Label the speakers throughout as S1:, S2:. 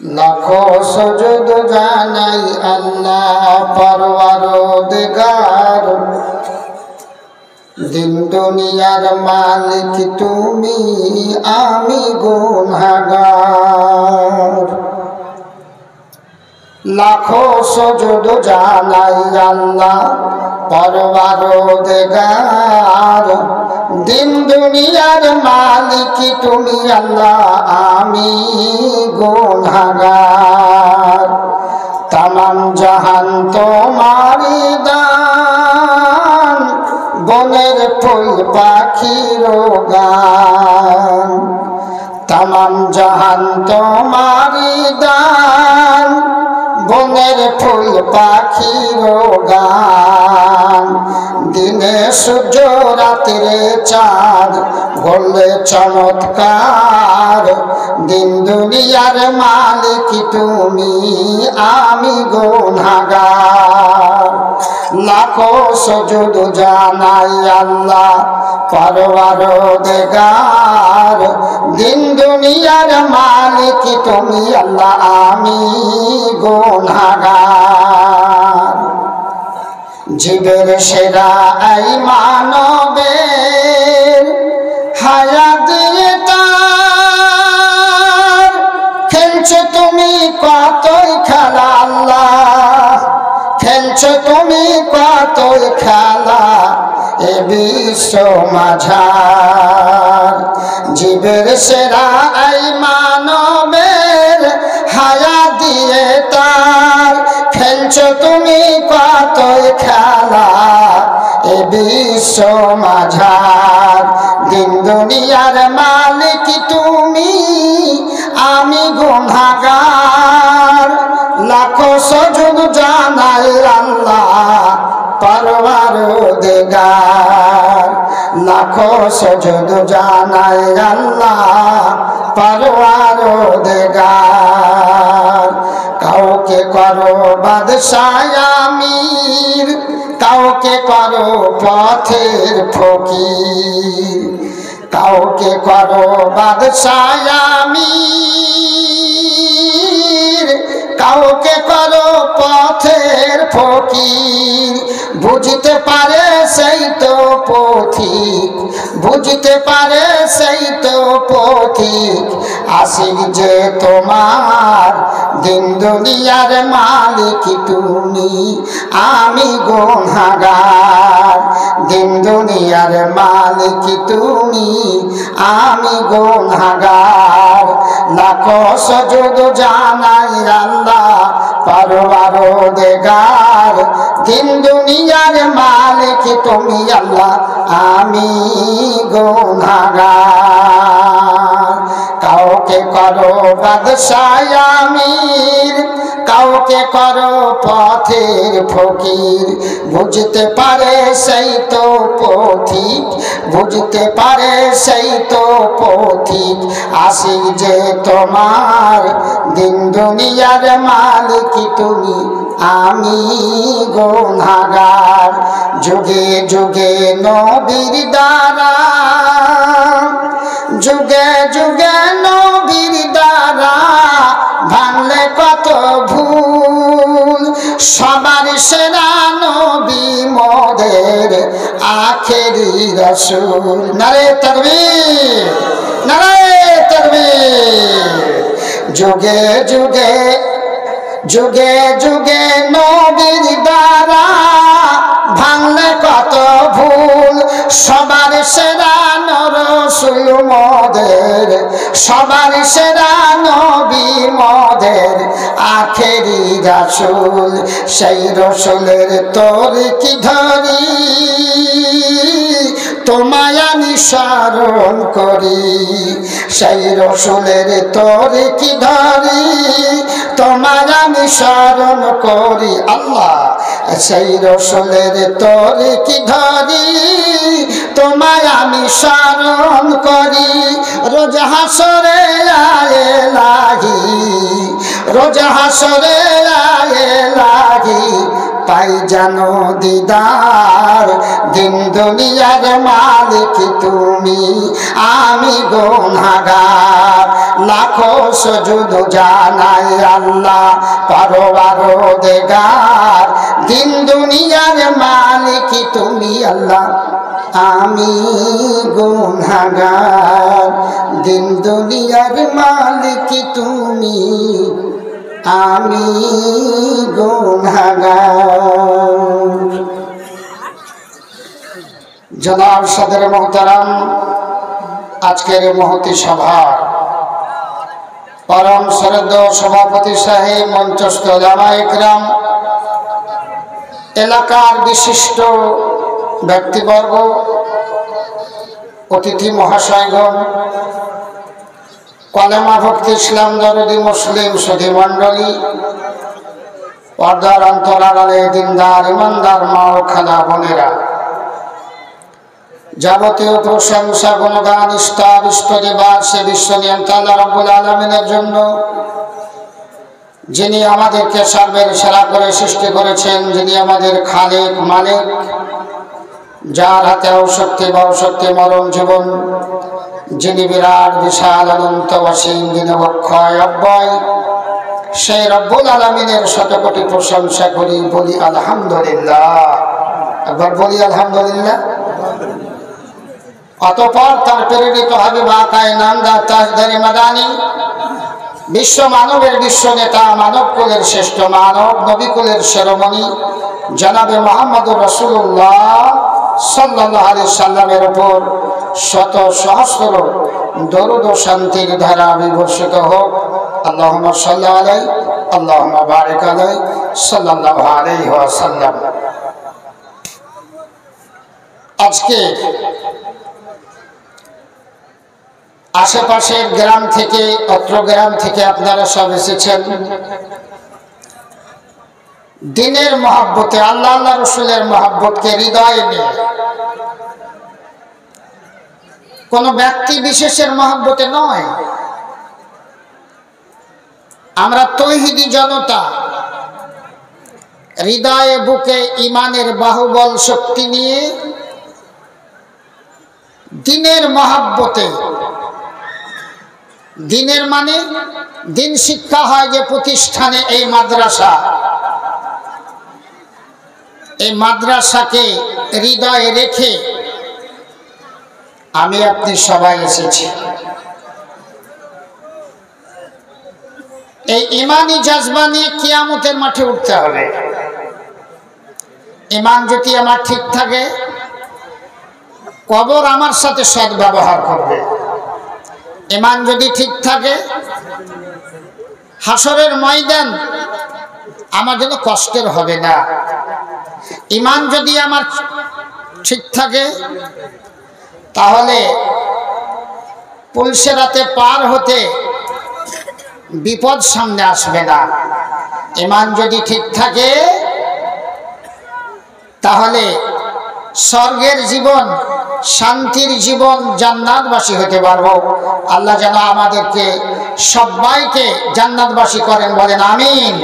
S1: লাখো সুজুদ জানাই আল্লাহ পরওয়ারদিগার, দিন দুনিয়ার মালিক তুমি, আমি গুনাহগার। লাখো সুজুদ জানাই আল্লাহ পরওয়ারদিগার, দিন দুনিয়ার মালিক তুমি আল্লাহ, আমি গুনাহগার। তামাম জাহান তোমারি দান, বনের ফুল পাখির গান। তামাম জাহান তোমারি দান, বনের ফুল পাখির গান। দিনে সূর্য রাত্রে চাঁদ বললে চমৎকার, দিন দুনিয়ার মালিক তুমি, আমি গুনাহগার। লাখো সুজুদ জানাই আল্লাহ পরওয়ারদিগার, দিন দুনিয়ার মালিক তুমি আল্লাহ, আমি গুনাহগার। জীবের সেরা এই মানবের হায়াত দিয়ে তার, খেলছো তুমি কতই খেলা আল্লাহ, খেলছো তুমি কতই খেলা এ বিশ্ব মাঝার। জীবের সেরা এই মানবের হায়াত দিয়ে তার, খেলছো তুমি কতই খেলা এ বিশ্ব মাঝার। দিন দুনিয়ার মালিক তুমি, আমি গুনাহগার। লাখো সুজুদ জানাই আল্লাহ পরওয়ারদিগার, লাখো সুজুদ জানাই আল্লাহ পরওয়ারদিগার। কাউকে করো বাদশাহ আমির, কাউকে করো পথের ফকির। কাউকে করো বাদশাহ আমির, কাউকে করো পথের ফকির। বুঝতে পারে সেই তো পথিক, বুঝতে পারে সেই তো পথিক। আশিক যে তোমার, দিন দুনিয়ার মালিক তুমি, আমি গুনাহগার। দিন দুনিয়ার মালিক তুমি, আমি গুনাহগার। লাখো সুজুদ জানাই আল্লাহ পরওয়ারদিগার, দিন দুনিয়ার মালিক তুমি আল্লাহ, আমি গুনাহগার। কাউকে করো বাদশাহ আমির, কাউকে করো পথের ফকির। বুঝতে পারে সেই তো পথিক, বুঝতে পারে সেই তো পথিক। আশিক যে তোমার, দিন দুনিয়ার মালিক তুমি, আমি গুনাহগার। যুগে যুগে নবীর দ্বারা, যুগে যুগে নবীর দ্বারা ভাঙলে কত ভুল। সবার সেরা নবী মোদের আখেরি রাসূল। নারে তাকবীর, নারে তাকবীর। যুগে যুগে যুগে যুগে নবীর দ্বারা ভাঙলে কত ভুল। সবার সেরা রাসূল মোদের, সবার সেরা নবী মোদের আখেরি রাসূল। সেই রাসূলের তোর কি ধরি, তোমায় আমি স্মরণ করি। সেই রাসূলের তোর কি ধরি, তোমায় আমি স্মরণ করি আল্লাহ। সেই রাসূলের তোর কি ধরি, তোমায় আমি স্মরণ করি। রোজ হাসরে আয়ে লাহি, রোজ হাসরে আয়ে লাহি, পাই জানো দিদার, দিন দুনিয়ার মালিক তুমি, আমি গুনাহগার। লাখো সুজুদ জানাই আল্লাহ পরওয়ারদিগার, দিন দুনিয়ার মালিক তুমি আল্লাহ, আমি গুনাহগার। দিন দুনিয়ার মালিক তুমি, আমি গুনাহগার। জনাব সদর মোহতারাম, আজকের মহতী সভা পরম শ্রদ্ধেয় সভাপতি সাহেব, মঞ্চস্থ উলামায়ে ইকরাম, এলাকার বিশিষ্ট ব্যক্তিবর্গ, অতিথি মহাশয়গণ, কলেমা ভক্তি ইসলাম দরদি মুসলিম সুধী মণ্ডলী, পর্দার অন্তরালে দিনদার ইমানদার মা ও খালা বোনেরা, যাবতীয় প্রশংসা গুণগান স্তব স্তরিবার সে বিশ্বনিয়ন্তা আল্লাহ রাব্বুল আলামিনের জন্য, যিনি আমাদেরকে সর্বের সেরা করে সৃষ্টি করেছেন, যিনি আমাদের খালেক মালিক, যার হাতে ঔষক্তি বাউশক্তি মরণ জীবন, যিনি বিরাট বিশাল অনন্ত অসীম, যিনি অক্ষয় অব্যয়, সেই রব্বুল আলামিনের শতকোটি প্রশংসা করি, বলি আলহামদুলিল্লাহ। একবার বলি আলহামদুলিল্লাহ। অতঃপর তার প্রেরিত হাবিব আকায়ে নামদার তাজদারি মাদানী, বিশ্ব মানবের বিশ্ব নেতা, মানব কুলের শ্রেষ্ঠ মানব, নবী কুলের শিরোমণি জনাবে মুহাম্মদুর রাসূলুল্লাহ সাল্লাল্লাহু আলাইহি সাল্লামের উপর শত সহস্র দরুদ ও শান্তির ধারা বিবর্ষিত হোক। আল্লাহুম্মা সাল্লি আলাইহি, আল্লাহুম্মা বারিক আলাইহি সাল্লাল্লাহু আলাইহি ওয়াসাল্লাম। আজকে আশেপাশের গ্রাম থেকে, অত্র গ্রাম থেকে আপনারা সব এসেছেন দিনের মহব্বতে, আল্লাহ আল্লাহ রসুলের মহব্বতকে হৃদয়ে নিয়ে, কোন ব্যক্তি বিশেষের মহব্বতে নয়। আমরা তৌহিদি জনতা, হৃদয়ে বুকে ইমানের বাহুবল শক্তি নিয়ে দিনের মহব্বতে, দিনের মানে দিন শিক্ষা হয় যে প্রতিষ্ঠানে, এই মাদ্রাসা, এই মাদ্রাসাকে হৃদয়ে রেখে আমি আপনি সবাই এসেছি। এই ইমানি জজবা নিয়ে কিয়ামতের মাঠে উঠতে হবে। ইমান যদি আমার ঠিক থাকে, কবর আমার সাথে সদ্ব্যবহার করবে। ইমান যদি ঠিক থাকে, হাসরের ময়দান আমার জন্য কষ্টের হবে না। ইমান যদি আমার ঠিক থাকে, তাহলে পুলসেরাতে পার হতে বিপদ সামনে আসবে না। ইমান যদি ঠিক থাকে, তাহলে স্বর্গের জীবন, শান্তির জীবন, জান্নাতবাসী হতে পারবো। আল্লাহ যেন আমাদেরকে সবাইকে জান্নাতবাসী করেন, বলেন আমিন।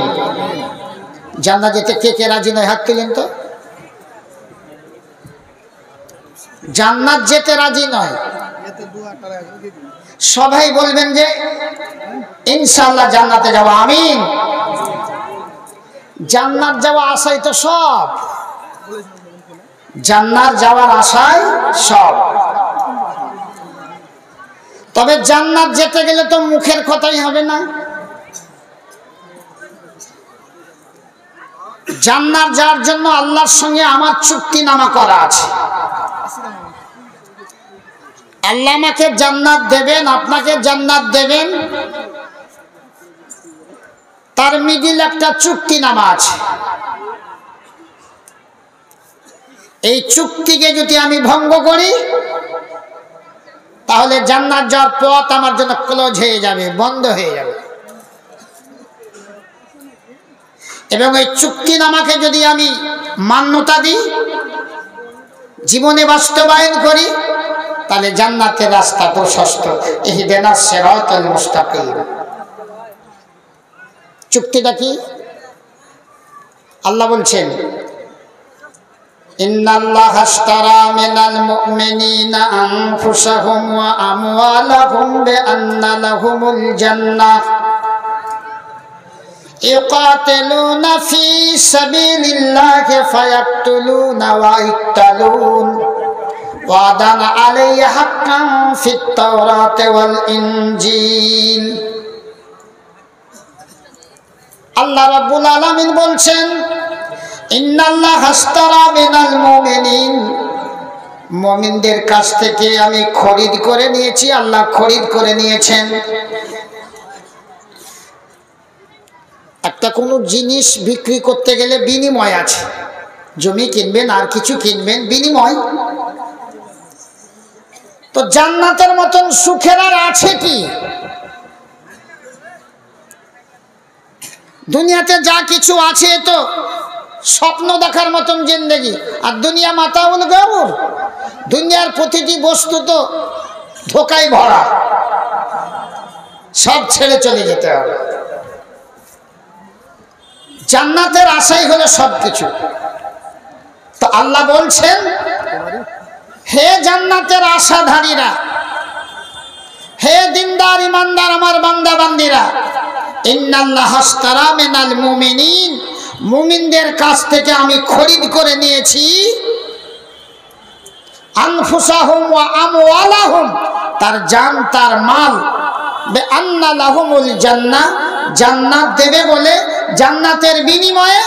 S1: জান্নাত যেতে কে কে রাজি নয়? হাত তুলেন তো। জান্নাত যেতে রাজি নয়, সবাই বলবেন যে ইনশাআল্লাহ জান্নাতে যাব, আমিন। জান্নাত যাওয়া আশাই তো সব, জান্নাত যাওয়ার আশায় সব। তবে জান্নাত যেতে গেলে তো মুখের কথাই হবে না। জান্নাত যাওয়ার জন্য আল্লাহর সঙ্গে আমার চুক্তিনামা করা আছে। আল্লাহ আমাকে জান্নাত দেবেন, আপনাকে জান্নাত দেবেন, তার মিডিল একটা চুক্তিনামা আছে। এই চুক্তিকে যদি আমি ভঙ্গ করি, তাহলে জান্নাত যাওয়ার পথ আমার জন্য ক্লোজ হয়ে যাবে, বন্ধ হয়ে যাবে। এবং এই চুক্তিনামাকে যদি আমি মান্যতা দিই, জীবনে বাস্তবায়ন করি, তাহলে জান্নাতের রাস্তা প্রশস্ত। ইহদিনাস সিরাতাল মুস্তাকিম। চুক্তিটা কি? আল্লাহ বলছেন ইন্নাল্লাহা আশতারা মিনাল মুমিনিনা আনফুসাহুম ওয়া আমওয়ালাহুম বিআন্না লাহুমুল জান্নাহ ইউকাতিলুনা ফি সাবিলিল্লাহি ফায়াকতুলুনা ওয়া ইকতালুন ওয়াদান আলাইহি হাক্কান ফিত তাওরাতি ওয়াল ইনজিল। আল্লাহ রাব্বুল আলামিন বলছেন, ইন্নাল্লাহা আশতারা মিনাল মুমিনিন, মুমিনদের কাছ থেকে আমি খরিদ করে নিয়েছি। আল্লাহ খরিদ করে নিয়েছেন। একটা কোনো জিনিস বিক্রি করতে গেলে বিনিময় আছে। জমি কিনবেন আর কিছু কিনবেন, বিনিময়। তো জান্নাতের মতন সুখের আর আছে কি? দুনিয়াতে যা কিছু আছে তো স্বপ্ন দেখার মতন জিন্দেগি। আর দুনিয়া মাতাউল গরুর, দুনিয়ার প্রতিটি বস্তু তো ধোকায় ভরা, সব ছেড়ে চলে যেতে হবে। জান্নাতের আশাই হলো সবকিছু। তো আল্লাহ বলছেন, হে জান্নাতের আশাধারীরা, হে দিনদার ইমানদার আমার বান্দা বান্দিরা, ইন্নাল্লাহা আশতারা মিনাল মুমিনিন, মুমিনদের কাছ থেকে আমি খরিদ করে নিয়েছি আনফুসাহুম ওয়া আমওয়ালাহুম, তার জান তার মাল, বিআন্না লাহুমুল জান্নাহ, জান্নাত দেবে বলে, জান্নাতের বিনিময়ে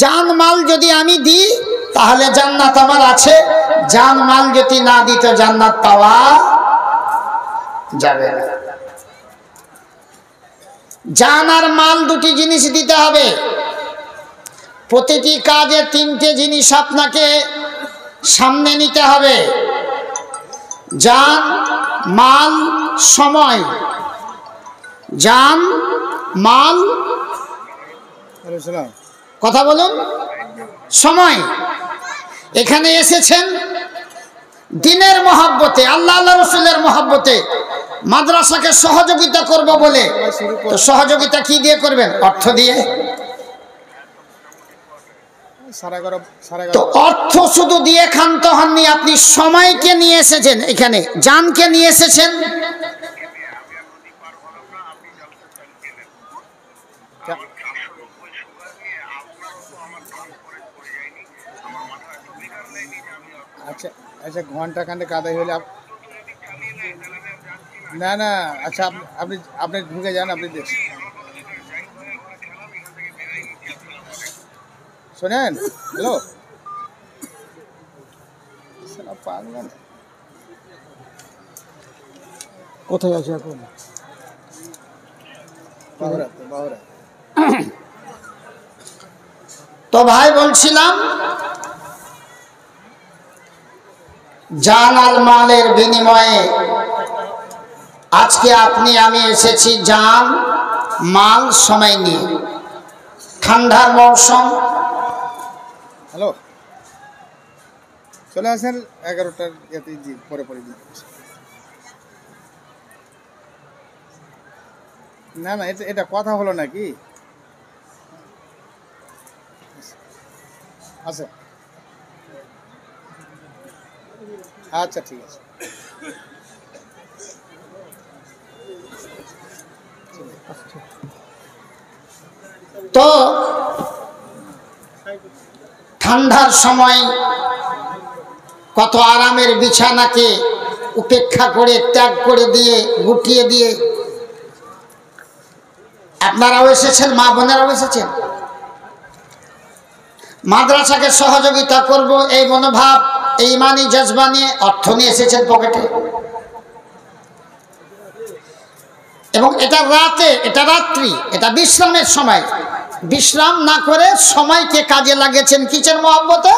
S1: জান মাল যদি আমি দিই তাহলে জান্নাত আমার আছে। জান মাল যদি না দিত জান্নাত পাওয়া যাবে না। জান আর মাল দুটি জিনিস দিতে হবে। প্রতিটি কাজে তিনটে জিনিস আপনাকে সামনে নিতে হবে: জান, মাল, সময়। জান, মাল, কথা বলুন, সময়। এখানে এসেছেন দ্বীনের মহব্বতে, আল্লাহ আল্লাহ রাসূলের মহব্বতে, মাদ্রাসাকে সহযোগিতা করব বলে। তো সহযোগিতা কি দিয়ে করবেন? অর্থ দিয়ে। তো অর্থ শুধু দিয়ে ক্ষান্ত হননি, আপনি সময়কে নিয়ে এসেছেন, এখানে জানকে নিয়ে এসেছেন।
S2: আচ্ছা আচ্ছা, ঘন্টা খানেক আদায় হলে না না, আচ্ছা আপনি আপনি ঢুকে যান, আপনি দেখছেন, শোনেন। হ্যালো,
S1: কোথায় আছে এখন? তো ভাই বলছিলাম, জান আর মালের বিনিময়ে আজকে আপনি আমি এসেছি জান, মাল, সময় নিয়ে। ঠান্ডার মৌসুম।
S2: হ্যালো, চলে আসেন 11টার পরে পরে। না না, এটা কথা হলো নাকি? আচ্ছা আচ্ছা, ঠিক আছে।
S1: তো ঠান্ডার সময় কত আরামের বিছানাকে উপেক্ষা করে, ত্যাগ করে দিয়ে, গুটিয়ে দিয়ে আপনারাও এসেছেন, মা বোনেরাও এসেছেন। মাদ্রাসাকে সহযোগিতা করব এই মনোভাব, এই ইমানি জজবা নিয়ে অর্থ নিয়ে এসেছেন পকেটে। এবং এটা রাতে, এটা রাত্রি, এটা বিশ্রামের সময়। বিশ্রাম না করে সময়কে কাজে লাগিয়েছেন কিসের মহব্বতে?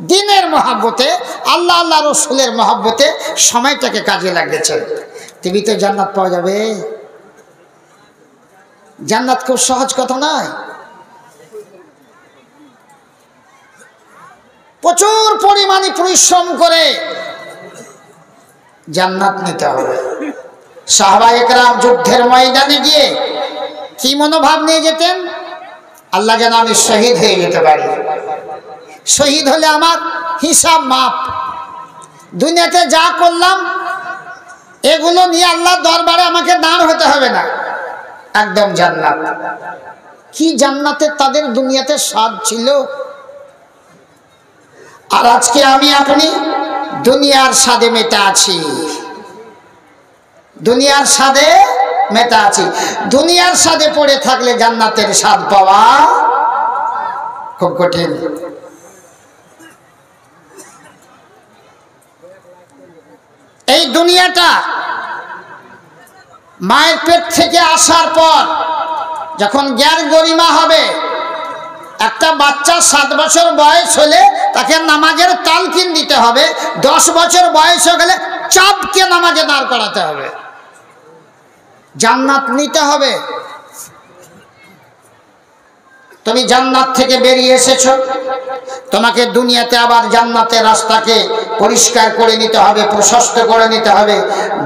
S1: দ্বীনের মহব্বতে, আল্লাহ আল্লাহ রাসূলের মহব্বতে সময়টাকে কাজে লাগিয়েছেন। টিভিতে জান্নাত পাওয়া যাবে? জান্নাত খুব সহজ কথা নয়। প্রচুর পরিমাণে পরিশ্রম করে জান্নাত নিতে হবে। সাহাবায়ে কেরাম যুদ্ধের ময়দানে গিয়ে কি মনোভাব নিয়ে যেতেন? আল্লাহ যেন আমি শহীদ হয়ে যেতে পারি। শহীদ হলে আমার হিসাব মাপ। দুনিয়াতে যা করলাম এগুলো নিয়ে আল্লাহর দরবারে আমাকে দাঁড় হতে হবে না, একদম জান্নাত। কি জান্নাতে তাদের দুনিয়াতে স্বাদ ছিল। আর আজকে আমি আপনি দুনিয়ার স্বাদে মেতে আছি, দুনিয়ার স্বাদে মেতে আছি। দুনিয়ার স্বাদে পড়ে থাকলে জান্নাতের স্বাদ পাওয়া খুব কঠিন। এই দুনিয়াটা মায়ের পেট থেকে আসার পর যখন জ্ঞান গরিমা হবে, একটা বাচ্চা 7 বছর বয়স হলে তাকে নামাজের তালকিন দিতে হবে, 10 বছর বয়স হয়ে গেলে চাপকে নামাজে দাঁড় করাতে হবে। জান্নাত নিতে হবে। তুমি জান্নাত থেকে বেরিয়ে এসেছো, তোমাকে দুনিয়াতে আবার জান্নাতের রাস্তাকে পরিষ্কার করে নিতে হবে, প্রশস্ত করে নিতে হবে।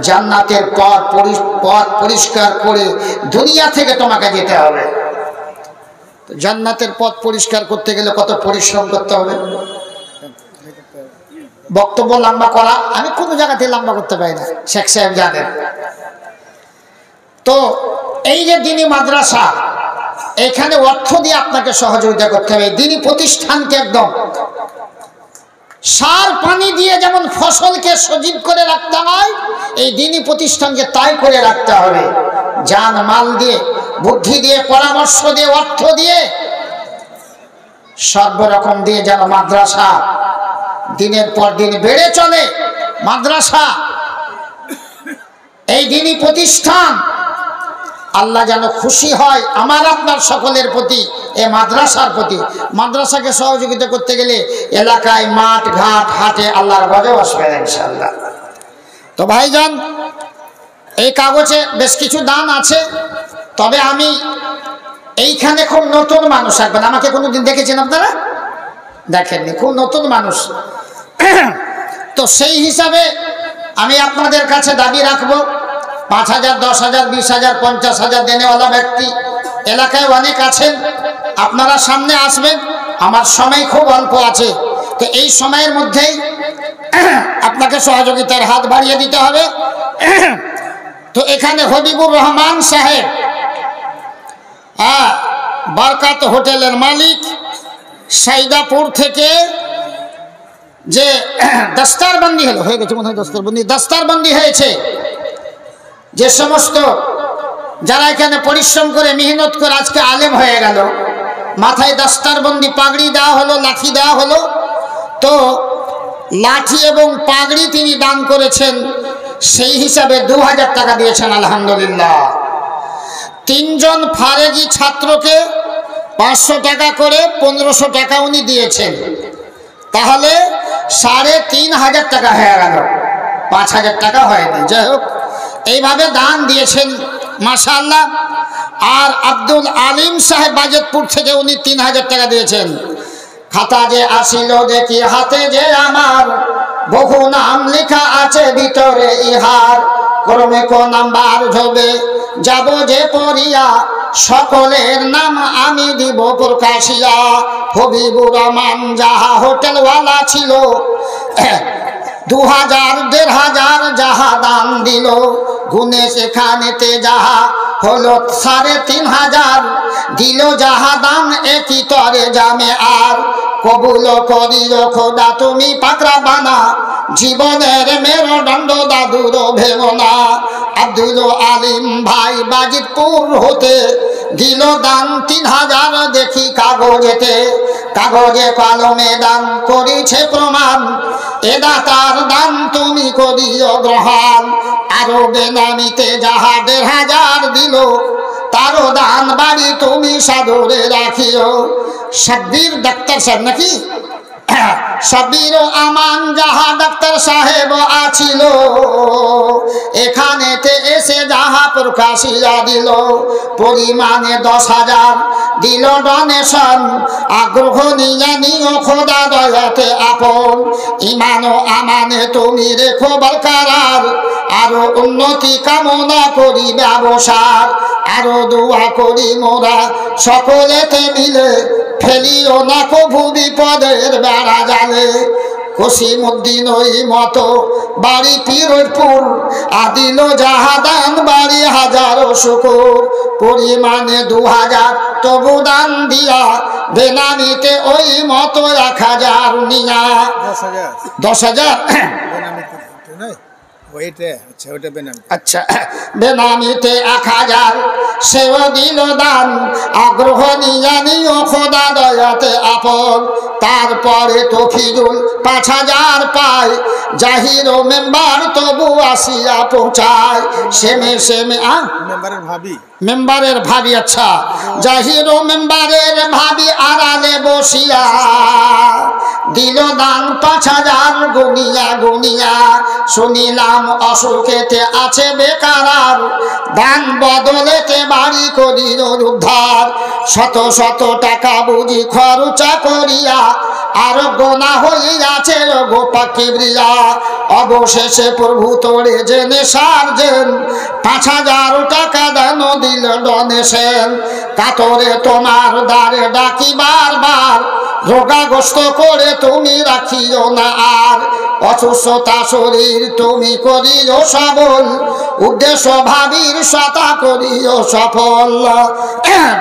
S1: জান্নাতের পথ পরিষ্কার করে দুনিয়া থেকে তোমাকে যেতে হবে। জান্নাতের পথ পরিষ্কার করতে গেলে কত পরিশ্রম করতে হবে। বক্তব্য লম্বা করা, আমি কোনো জায়গাতে লম্বা করতে পারি না, শেখ সাহেব জানেন। তো এই যে দিনী মাদ্রাসা, এখানে অর্থ দিয়ে আপনাকে সহযোগিতা করতে হবে। দিনী প্রতিষ্ঠানকে একদম সার পানি দিয়ে যেমন ফসলকে সজীব করে রাখতে হয়, এই দিনী প্রতিষ্ঠানকে তাই করে রাখতে হবে। জান মাল দিয়ে, বুদ্ধি দিয়ে, পরামর্শ দিয়ে, অর্থ দিয়ে, সর্বরকম দিয়ে যেন মাদ্রাসা দিনের পর দিন বেড়ে চলে। মাদ্রাসা, এই দিনী প্রতিষ্ঠান, আল্লাহ যেন খুশি হয় আমার আপনার সকলের প্রতি, এই মাদ্রাসার প্রতি। মাদ্রাসাকে সহযোগিতা করতে গেলে এলাকায় মাঠ ঘাট হাটে আল্লাহর গজব আসবে ইনশাআল্লাহ। তো ভাইজান, এই কাগজে বেশ কিছু দান আছে, তবে আমি এইখানে খুব নতুন মানুষ আসবেন। আমাকে কোনোদিন দেখেছেন আপনারা? দেখেননি, খুব নতুন মানুষ। তো সেই হিসাবে আমি আপনাদের কাছে দাবি রাখবো 5,000, 10,000, 20,000, 50,000 দেনেওয়ালা ব্যক্তি এলাকায় অনেক আছেন। আপনারা সামনে আসবেন, আমার সময় খুব অল্প আছে। তো এই সময়ের মধ্যেই আপনাকে সহযোগিতার হাত বাড়িয়ে দিতে হবে। তো এখানে হবিবুর রহমান সাহেব, বরকাত হোটেলের মালিক, সাইদাপুর থেকে যে দস্তারবন্দি হয়ে গেছে মনে হয়, দস্তারবন্দি হয়েছে। যে সমস্ত যারা এখানে পরিশ্রম করে মেহনত করে আজকে আলেম হয়ে গেল, মাথায় দস্তারবন্দি পাগড়ি দেওয়া হলো, লাঠি দেওয়া হলো। তো লাঠি এবং পাগড়ি তিনি দান করেছেন, সেই হিসাবে 2,000 টাকা দিয়েছেন, আলহামদুলিল্লাহ। 3 জন ফারেগি ছাত্রকে 500 টাকা করে 1500 টাকা উনি দিয়েছেন। তাহলে 3,500 টাকা হয়ে গেল, 5,000 টাকা হয়নি। যাই হোক, এইভাবে দান দিয়েছেন, মাশাআল্লাহ। আর আব্দুল আলিম সাহেব বাজেতপুর থেকে উনি 3,000 টাকা দিয়েছেন। খাতা যে আসিল দেখি হাতে যে আমার, বহু নাম লেখা আছে ভিতরে ইহার, ক্রমে কোন নাম্বার ঝবে যাব যে পড়িয়া, সকলের নাম আমি দিব প্রকাশিয়া। হবিবুর রহমান যাহা হোটেলওয়ালা ছিল, 2,000, 1,500 যাহা দান দিল, গুনে সেখানেতে যাহা হলো 3,500 দিল যাহা দান, একই তরে জামে আর কবুল করিল খোদা তুমি পাকড়া বানা, জীবনের মেরুদণ্ড দাদুর ভেঙো না। আব্দুল আলিম ভাই বাজিতপুর হতে দিল দান 3,000, দেখি কাগজেতে, কাগজে কলমে দান করিছে প্রমাণ, এ দাতার দান তুমি করিও গ্রহণ। আরো বেনামিতে যাহা 1,500 দিল, তারও দান বাড়ি তুমি সাদরে রাখিও। সাব্বির ডাক্তার সাহেব নাকি, সাব্বির আমান যাহা ডাক্তার সাহেব আছিল, এখানেতে এসে যাহা প্রকাশিয়া দিল, পরিমাণে 10,000 দিল ডোনেশন আগ্রহ নিয়ে নিও খোদা দয়াতে আপন ইমান ও আমানে তুমি রেখো বরকরার আরো উন্নতি কামনা করি ব্যবসার আরো দোয়া করি মোরা সকলেতে মিলে ফেলিও না কভু বিপদের বেড়া জালে কসিমউদ্দিন ওই মতো বাড়ি পিরোজপুর আদিল জাহাদান বাড়ি হাজারো শুকুর পরিমাণে 2000 তবু দান দিয়া বেনামিতে ওই মতো 1000 নিয়া 10,000 আচ্ছা বেনামিতে 1000 সেও দিল দান আগ্রহ নিয়ে নিও খোদা দয়াতে আপন তারপরে তফিজুল 5000 পায় জাহির ও মেম্বার তবু আসিয়া পৌঁছায় সেমে মেম্বারের ভাবি আচ্ছা জাহির ও মেম্বারের ভাবি আড়ালে বসিয়া দিল দান 5000 গুনিয়া গুনিয়া শুনিলাম অসুখেতে আছে বেকার দান বদলেতে বাড়ি করিল উদ্ধার শত শত টাকা বুঝি খরচা করিয়া আর গোনা হইয়াছে গোপা কিবরিয়া অবশেষে প্রভু তোরে জেনে সারজেন 5000 টাকা দান দিল ডোনেশন কাতরে তোমার দ্বারে ডাকি বারবার রোগাগ্রস্ত করে তুমি রাখিও না আর অসুস্থতা শরীর তুমি করিও সবল উদ্দেশ্য ভাবির সতা করিও সফল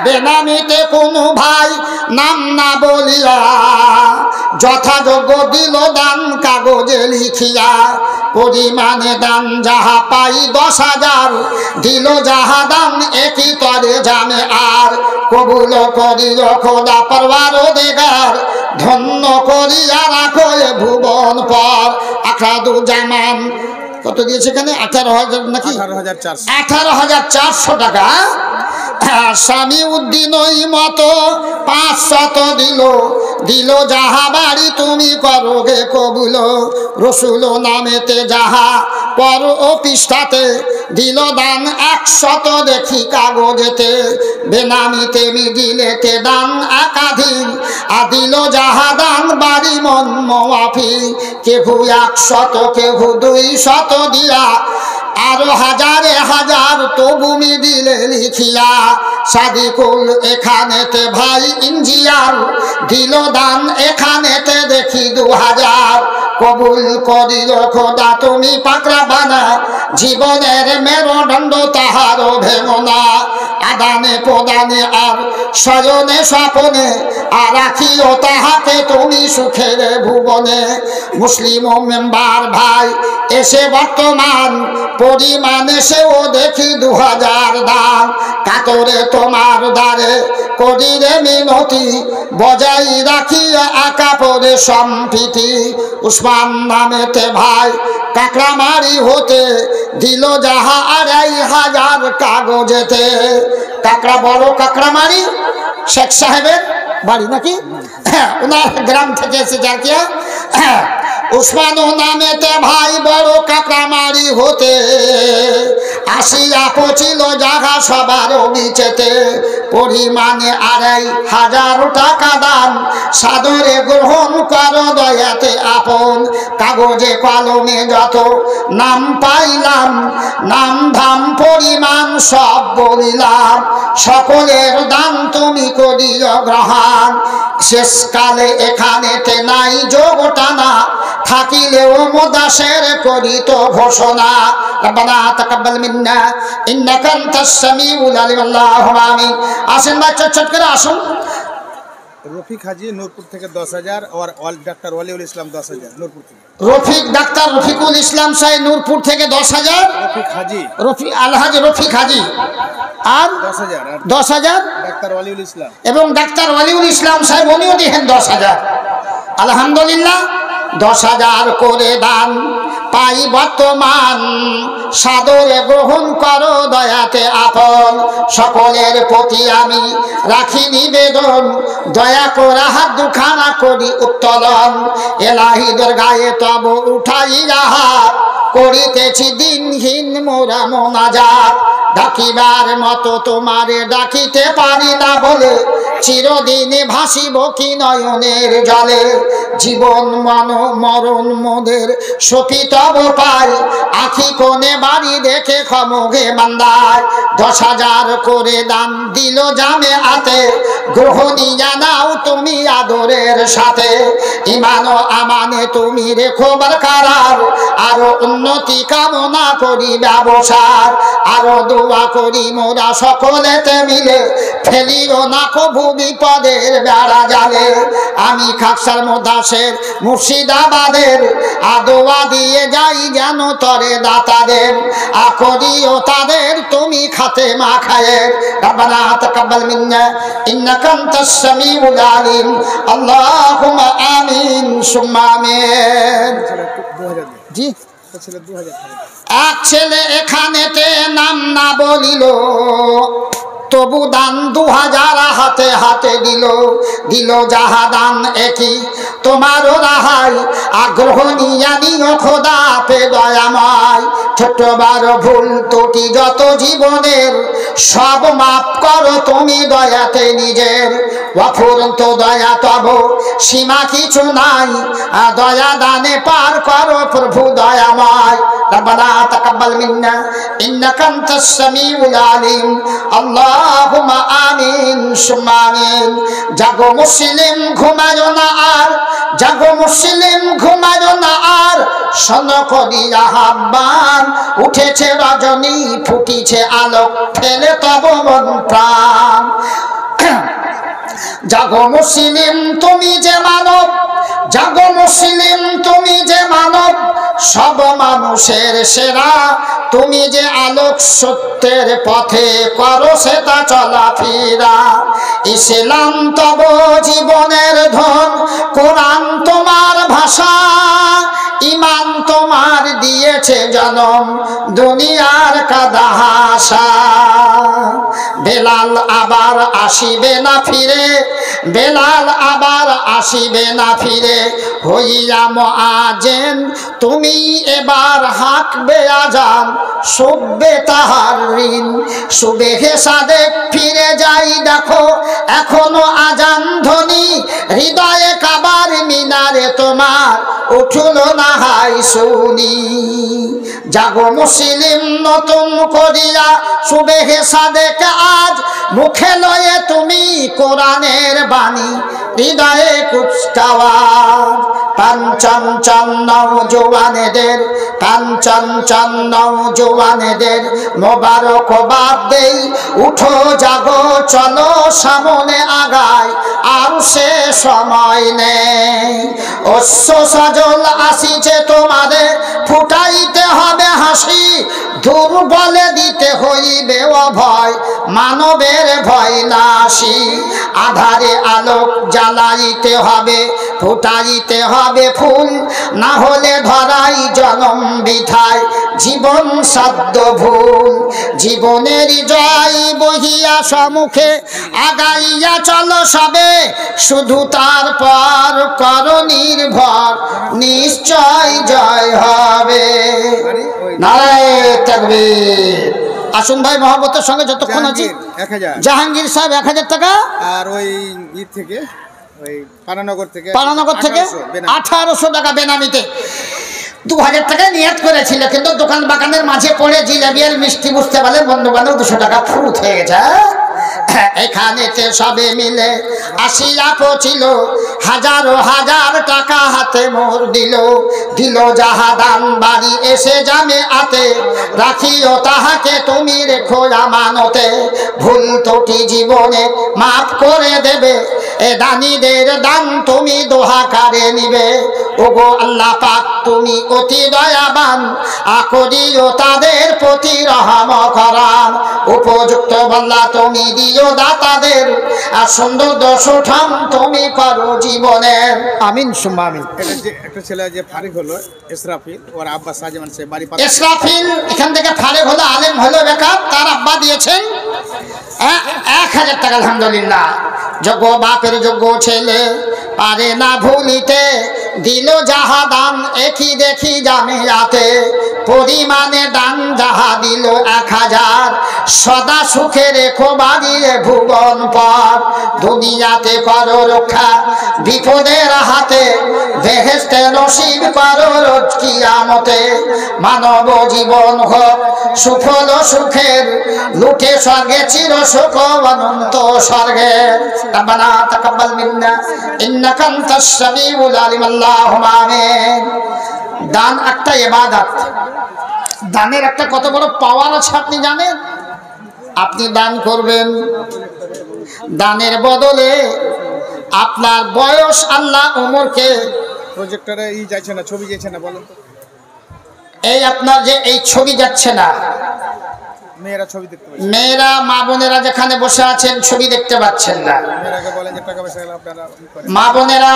S1: বেনামিতে কোনো ভাই নাম না বলিয়া যথাযোগ্য দিল দান কাগজে লিখিয়া পরিমাণে দান যাহা পাই 10,000 দিল যাহা দান একই তরে জানে আর কবুল করিও খোদা পরওয়ারদিগার ধন্য করিয়া রাখো এ ভুবন পর আখরাদুজ্জামান কত দিয়েছে এখানে 18,000 নাকি 18,400 টাকা সামিউদ্দিন ওই মতো 500 দিল যাহা বাড়ি তুমি করো গে কবুল রসুল নামেতে যাহা পর ও পৃষ্ঠাতে দিল দান 100 দেখি কাগজেতে বেনামিতে মিডিলেতে দান একাধিক দিল যাহা দান বাড়ি মন মাফি কেহু 100 কেহু 200 দিয়া আরো হাজারে হাজার তবু মিডিলে লিখিয়া সাদিকুল এখানেতে ভাই ইঞ্জিয়ার দিল দান এখানেতে দেখি 2000 কবুল করিল খোদা তুমি পাকড়া বানা জীবনের মেরুদণ্ড তাহার ভেঙো না আদানে প্রদানে আর স্বজনে স্বপনে আর রাখিও তাহাকে তুমি সুখের ভুবনে মুসলিম মেম্বার ভাই এসে বর্তমান পরিমাণে সেও দেখি 2000 দান কাতরে তোমার দ্বারে করিলে মিনতি বজাই রাখিয়া আকা পরে সম্প্রীতি উসমান নামেতে ভাই কাকড়ামারি হতে দিল যাহা 2500 কাগজেতে কাকড়া বড় কাকড়ামারি শেখ সাহেবের বাড়ি নাকি ওনার গ্রাম থেকে এসে জাকিয়া উসমান নামেতে ভাই বড় কাকড়ামারি হতে আসিয়া পৌঁছিল জাগা সবার নিচেতে পরিমাণে 2500 টাকা দান সাদরে গ্রহণ করো দয়াতে আপন কাগজে কলমে যত নাম পাইলাম নাম ধাম পরিমাণ সব বলিলাম সকলের দান তুমি করিও গ্রহণ শেষকালে এখানেতে নাই যোগ টানা থাকিলেও মুদাশের করিত ঘোষণা রব্বানা তাকাব্বাল মিন্না ইন্নাকা আনতাস সামিউল আলিম আল্লাহুম্মা আমিন আসেন ভাই চট করে আসুন
S2: রফিক হাজি নূরপুর থেকে 10,000 और ডাক্তার ওয়ালিউল ইসলাম 10,000 নূরপুর থেকে
S1: রফিক ডাক্তার রফিকুল ইসলাম সাহেব নূরপুর থেকে 10,000
S2: রফিক হাজি
S1: আলহাজি রফিক হাজি আর 10,000
S2: ডাক্তার ওয়ালিউল ইসলাম
S1: এবং ডাক্তার ওয়ালিউল ইসলাম সাহেব উনিও দিয়েছেন 10,000 আলহামদুলিল্লাহ 10,000 করে দান পাই বর্তমান সাদরে গ্রহণ করো দয়াতে আপন সকলের প্রতি আমি রাখি নিবেদন দয়া করে হাত দুখানা করি উত্তোলন এলাহিদের গায়ে তব উঠাইয়া হাত করিতেছি দিনহীন মোরা মোনাজাত ডাকিবার মতো তোমারে ডাকিতে পারি না বলে চিরদিনে ভাসিব কি নয়নের জলে জীবন মরণ মোদের সপিতব পাই আখি কোণে বাড়ি দেখে খমগে মান্দায় 10,000 করে দান দিল জামে আতে গ্রহণীয়া নাও তুমি আদরের সাথে ইমান ও আমানে তুমি রেখো বরকরার আরো উন্নতি কামনা করি ব্যবসার আরো দোয়া করি মোরা সকলেতে মিলে ফেলিও না কভু বিপদের বেড়া জালে আমি খাকসার মোদাসের মুর্শিদাবাদের আদোয়া দিয়ে যাই যেন তরে দাতাদের আকরিও তাদের তুমি খাতে মাখায়ের রব্বানা তাকাব্বাল মিন্না ইন্নাকা আনতাস সামিউল আলিম আল্লাহুম্মা আমিন সুম্মা আমিন। জি এক ছেলে এখানেতে নাম না বলিল তবু দান 2000 হাতে হাতে দিল যাহা দান একই তোমারও রাহাই আগ্রহ নিয়া নিও খোদা পে দয়াময় ছোট বড় ভুল ত্রুটি যত জীবনের সব মাফ করো তুমি দয়াতে নিজের অফুরন্ত দয়া তব সীমা কিছু নাই দয়া দানে পার করো প্রভু দয়াময় রব্বানা তাকাব্বাল মিন্না ইন্নাকা আনতাস সামিউল আলিম আল্লাহুম্মা আমিন সুম্মা আমিন। জাগো মুসলিম ঘুমায়ো না আর জাগো মুসলিম ঘুমায়ো না আর শোনো করিয়া আহ্বান উঠেছে রজনী ফুটিছে আলোক ফেলে তব মন প্রাণ জাগো মুসলিম তুমি যে মানব জাগো মুসলিম তুমি যে মানব সব মানুষের সেরা তুমি যে আলোক সত্যের পথে করো সেটা চলাফেরা ইসলাম তব জীবনের ধন কোরআন তোমার ভাষা ইমান তোমার দিয়েছে জনম দুনিয়ার কাদা হাসা বেলাল আবার আসিবে না ফিরে বেলাল আবার আসিবে না ফিরে হইয়া মুআজ্জিন তুমি এবার হাঁকবে আজান শুববে তাহার ঋণ সুবেহে সাদেক ফিরে যাই দেখো এখনো আজান ধ্বনি হৃদয়ে কাবার মিনারে তোমার উঠল না হাই শুনি জাগো মুসলিম নতুন করিয়া সুবেহে সাদেক আজ মুখে লয়ে তুমি কোরআনের বাণী হৃদয়ে কুচকাওয়াজ পাঞ্চন নওজোয়ানেদের পাঞ্চন নওজোয়ানেদের মোবারকবাদ দেই উঠো জাগো চলো সামনে আগাই আর সে সময় নেই অশ্ব সজল আসিছে তোমাদের ফুটাইতে হবে হাসি দুর্বলে দিতে হইবে অভয় মানবের ভয় নাশি আধারে আলোক জ্বালাইতে হবে ফুটাইতে হবে ফুল না হলে ধরাই জনম বিথায় জীবন সাধ্য ভুল জীবনের জয় বহিয়া সম্মুখে আগাইয়া চলো সবে শুধু তারপর করো নির্ভর নিশ্চয় জয় হবে নারায়ে তাকবীর। আসুন ভাই মহব্বতের সঙ্গে যতক্ষণ আছি
S2: 1000
S1: জাহাঙ্গীর সাহেব 1000 টাকা
S2: আর ওই ঈদ থেকে ওই পানানগর থেকে
S1: 1800 টাকা বেনামিতে 2000 টাকা নিয়ত করেছিল কিন্তু দোকান বাগানের মাঝে পড়ে জিলাপি আর মিষ্টি বুঝতে পারলে বন্ধু বান্ধব 200 টাকা ফুট হয়ে গেছে এখানেতে সবে মিলে আসিয়া পৌঁছিল হাজারো হাজার টাকা হাতে মোর দিল যাহা দান বাড়ি এসে জামে আতে রাখিও তাহাকে তুমি রেখো আমানতে ভুল ত্রুটি জীবনে মাফ করে দেবে এ দানীদের দান তুমি দোহাকারে নিবে। ওগো আল্লাহ পাক তুমি অতি দয়াবান, আকরিও তাদের প্রতি রহম করান। উপযুক্ত বল্লা তুমি দিও দাতাদের, আর সুন্দর দশঠাম তুমি করো জীবনের। আমিন সুম্মা আমিন।
S2: এটা যে একটা ছেলে যে ফারিক হলো ইসরাফিল, ওর আব্বা সাজমান সে বাড়ি পাশে।
S1: ইসরাফিল এখান থেকে ফারিক হলো, আলেম হলো বেকার, তার আব্বা দিয়েছেন 1000 টাকা। আলহামদুলিল্লাহ। যোগ্য বাপের যোগ্য ছেলে পারে না ভুলিতে, দিল যাহা দান একই দেখি জামিয়াতে। পরিমাণে দান যাহা দিল 1000, সদা সুখে রেখো বাড়িয়ে ভুবন পর। দুনিয়াতে করো রক্ষা বিপদের হাতে, বেহেশতে নসিব করো রোজ কিয়ামতে। মানব জীবন হোক সুফল সুখের, লুটে স্বর্গে চির সুখ অনন্ত স্বর্গের। রব্বানা তাকাব্বাল মিন্না ইন্নাকা আনতাস সামিউল আলিম। আল্লাহুম্মা আমিন। দান একটা ইবাদত। দানের একটা কত বড় পাওয়ার আছে আপনি জানেন? আপনি দান করবেন, দানের বদলে আপনার বয়স আল্লাহ উমরকে
S2: প্রজেক্টরে যাচ্ছে না, ছবি যাচ্ছে না, বলেন তো।
S1: এই আপনার যে এই ছবি যাচ্ছে না,
S2: মেয়েরা ছবি দেখতে পাচ্ছে,
S1: মেয়েরা মা বোনেরা যেখানে বসে আছেন ছবি দেখতে পাচ্ছেন না।
S2: মেয়েরাকে বলেন যে টাকা পয়সা আপনারা
S1: মা বোনেরা